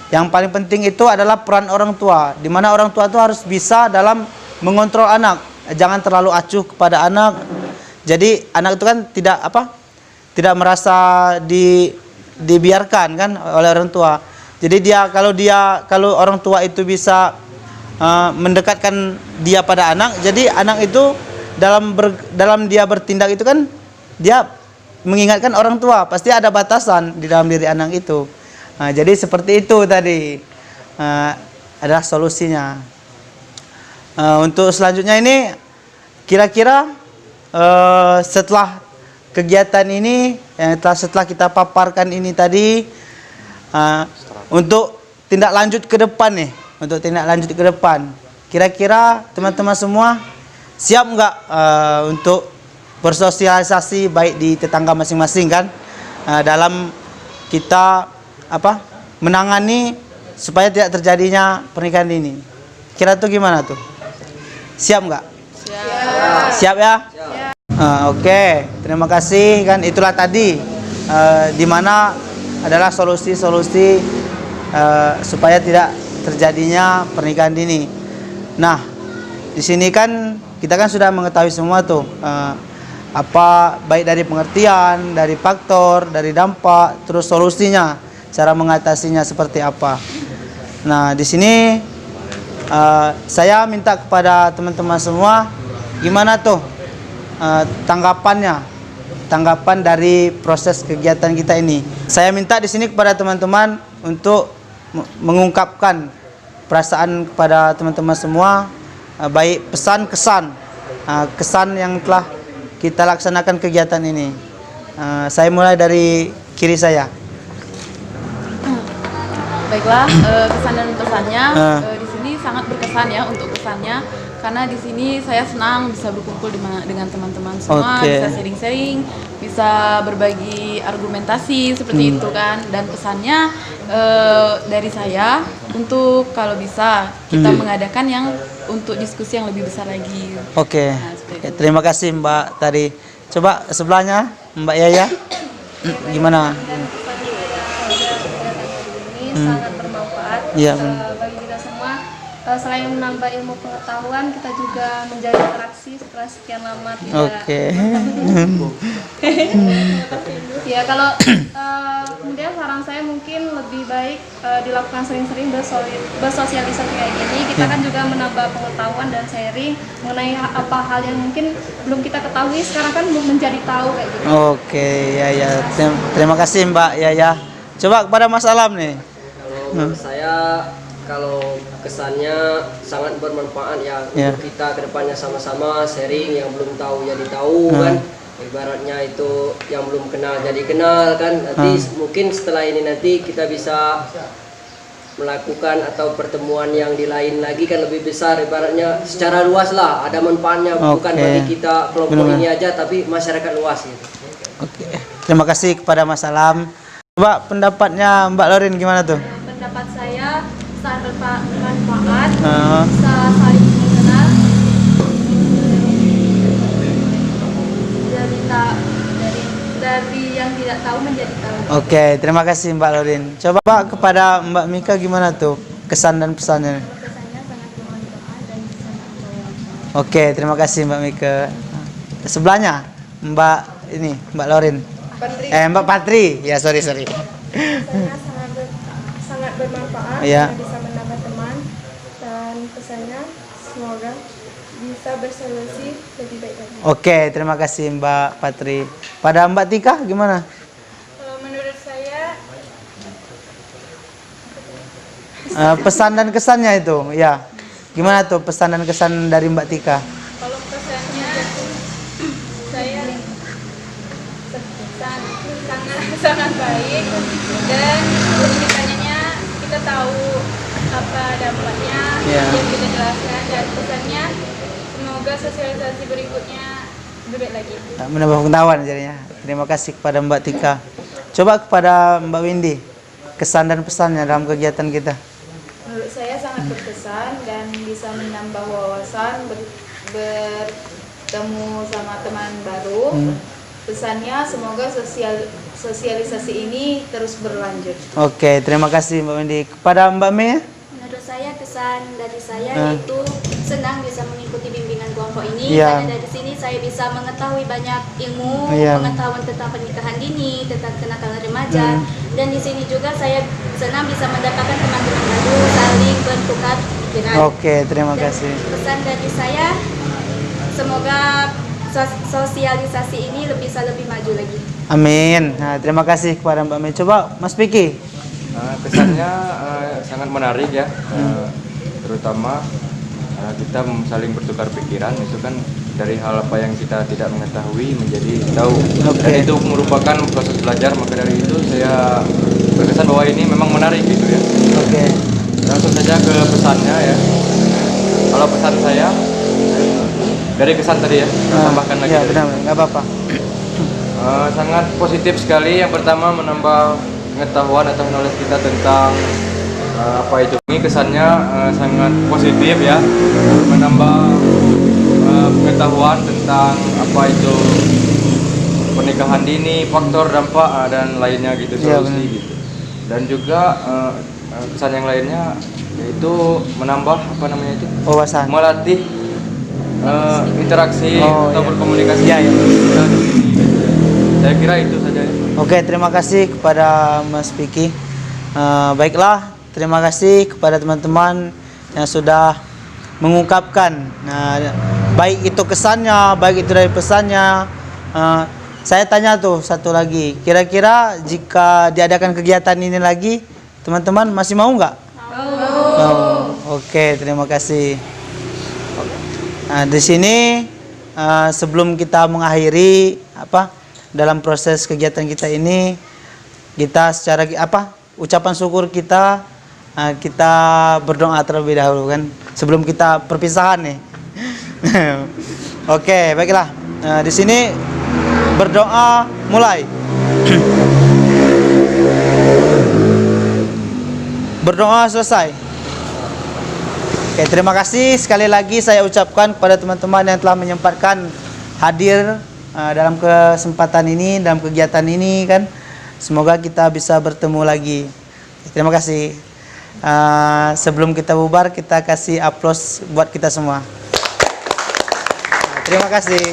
Yang paling penting itu adalah peran orang tua, di mana orang tua itu harus bisa dalam mengontrol anak, jangan terlalu acuh kepada anak. Jadi anak itu kan tidak merasa dibiarkan kan oleh orang tua. Jadi kalau orang tua itu bisa mendekatkan dia pada anak, jadi anak itu dalam dia bertindak itu kan dia mengingatkan orang tua, pasti ada batasan di dalam diri anak itu. Jadi seperti itu tadi adalah solusinya. Untuk selanjutnya ini kira-kira setelah kegiatan ini setelah kita paparkan ini tadi, untuk tindak lanjut ke depan kira-kira teman-teman semua siap nggak untuk bersosialisasi baik di tetangga masing-masing kan, dalam kita menangani supaya tidak terjadinya pernikahan dini. Kira tuh gimana tuh? Siap nggak? Siap ya? Oke, terima kasih kan, itulah tadi di mana adalah solusi-solusi supaya tidak terjadinya pernikahan dini. Nah, di sini kan kita kan sudah mengetahui semua tuh baik dari pengertian, dari faktor, dari dampak, terus solusinya, cara mengatasinya seperti apa. Nah, di sini saya minta kepada teman-teman semua gimana tuh tanggapan dari proses kegiatan kita ini. Saya minta di sini kepada teman-teman untuk mengungkapkan perasaan kepada teman-teman semua, baik pesan kesan yang telah kita laksanakan kegiatan ini. Saya mulai dari kiri saya. Baiklah, kesan dan pesannya di sini sangat berkesan ya untuk kesannya, karena di sini saya senang bisa berkumpul dengan teman-teman semua, bisa sharing-sharing, bisa berbagi argumentasi seperti itu kan. Dan pesannya dari saya untuk kalau bisa kita mengadakan yang untuk diskusi yang lebih besar lagi. Oke. Nah, Terima kasih Mbak tadi. Coba sebelahnya Mbak Yaya, gimana? Sangat bermanfaat bagi kita semua. Selain menambah ilmu pengetahuan, kita juga menjalin interaksi setelah sekian lama tidak. Ya, kalau kemudian saran saya mungkin lebih baik dilakukan sering-sering bersosialisasi kayak gini. Kita kan juga menambah pengetahuan dan sharing mengenai apa hal yang mungkin belum kita ketahui, sekarang kan menjadi tahu kayak gitu. Oke, ya. Terima kasih Mbak Yaya. Coba kepada Mas Alam nih. Saya kalau kesannya sangat bermanfaat ya untuk kita kedepannya sama-sama sharing, yang belum tahu jadi tahu kan, ibaratnya itu yang belum kenal jadi kenal kan. Nanti mungkin setelah ini nanti kita bisa melakukan atau pertemuan yang di lain lagi kan lebih besar, ibaratnya secara luas lah, ada manfaatnya bukan bagi kita kelompok ini aja tapi masyarakat luas gitu. Oke. Terima kasih kepada Mas Alam. Coba pendapatnya Mbak Lorin gimana tuh? Pendapat saya sangat bermanfaat, bisa saling mengenal, dari yang tidak tahu menjadi tahu. Oke, terima kasih Mbak Lorin. Coba kepada Mbak Mika gimana tuh kesan dan pesannya? Kesannya sangat bermanfaat dan bisa membawa. Oke, terima kasih Mbak Mika. Sebelahnya Mbak Lorin. Mbak Patri. Ya, sorry. Kesannya sangat bermanfaat, bisa menambah teman, dan pesannya semoga bisa bersolusi lebih baik lagi. Oke, terima kasih Mbak Patri. Pada Mbak Tika gimana? Menurut saya Pesan dan kesannya itu, ya. Gimana tuh pesan dan kesan dari Mbak Tika? kalau pesannya saya sangat baik, dan kita tahu apa dampaknya yang kita jelaskan, dan pesannya semoga sosialisasi berikutnya lebih baik lagi. Menambah pengetahuan jadinya. Terima kasih kepada Mbak Tika. Coba kepada Mbak Windy, kesan dan pesannya dalam kegiatan kita. Menurut saya sangat berkesan dan bisa menambah wawasan, bertemu sama teman baru. Pesannya semoga sosialisasi ini terus berlanjut. Oke, terima kasih Mbak Wendy. Kepada Mbak Mei? Menurut saya kesan dari saya itu senang bisa mengikuti bimbingan kelompok ini Iya. karena dari sini saya bisa mengetahui banyak ilmu, Iya. pengetahuan tentang pernikahan dini, tentang kenakalan remaja, dan di sini juga saya senang bisa mendapatkan teman-teman baru, saling bertukar pikiran. Oke, terima Dan kasih. pesan dari saya, semoga sosialisasi ini bisa lebih maju lagi. Amin. Nah, terima kasih kepada Mbak Mei. Coba Mas Piki. Kesannya sangat menarik ya, terutama kita saling bertukar pikiran. Itu kan dari hal apa yang kita tidak mengetahui menjadi tahu. Dan itu merupakan proses belajar, maka dari itu saya berkesan bahwa ini memang menarik gitu ya. Oke. Langsung saja ke pesannya ya. Kalau pesan saya dari kesan tadi ya, saya tambahkan lagi. Ya, benar, nggak apa-apa. Sangat positif sekali. Yang pertama menambah pengetahuan atau knowledge kita tentang apa itu. Ini kesannya sangat positif ya, menambah pengetahuan tentang apa itu pernikahan dini, faktor dampak dan lainnya gitu, Iya, solusi benar. gitu. Dan juga kesan yang lainnya yaitu menambah apa namanya itu, Wawasan. melatih interaksi atau iya. berkomunikasi. Iya, iya. Saya kira itu saja ya. Oke, terima kasih kepada Mas Piki. Baiklah, terima kasih kepada teman-teman yang sudah mengungkapkan. Baik itu kesannya, baik itu dari pesannya. Saya tanya tuh satu lagi. Kira-kira jika diadakan kegiatan ini lagi, teman-teman masih mau nggak? Mau. Oke, terima kasih. Nah, di sini sebelum kita mengakhiri dalam proses kegiatan kita ini, kita secara ucapan syukur kita berdoa terlebih dahulu kan sebelum kita perpisahan nih. Oke, baiklah. Di sini berdoa mulai. Berdoa selesai. Oke, terima kasih sekali lagi saya ucapkan kepada teman-teman yang telah menyempatkan hadir dalam kesempatan ini, dalam kegiatan ini kan. Semoga kita bisa bertemu lagi. Terima kasih. Sebelum kita bubar, kita kasih aplaus buat kita semua. Terima kasih.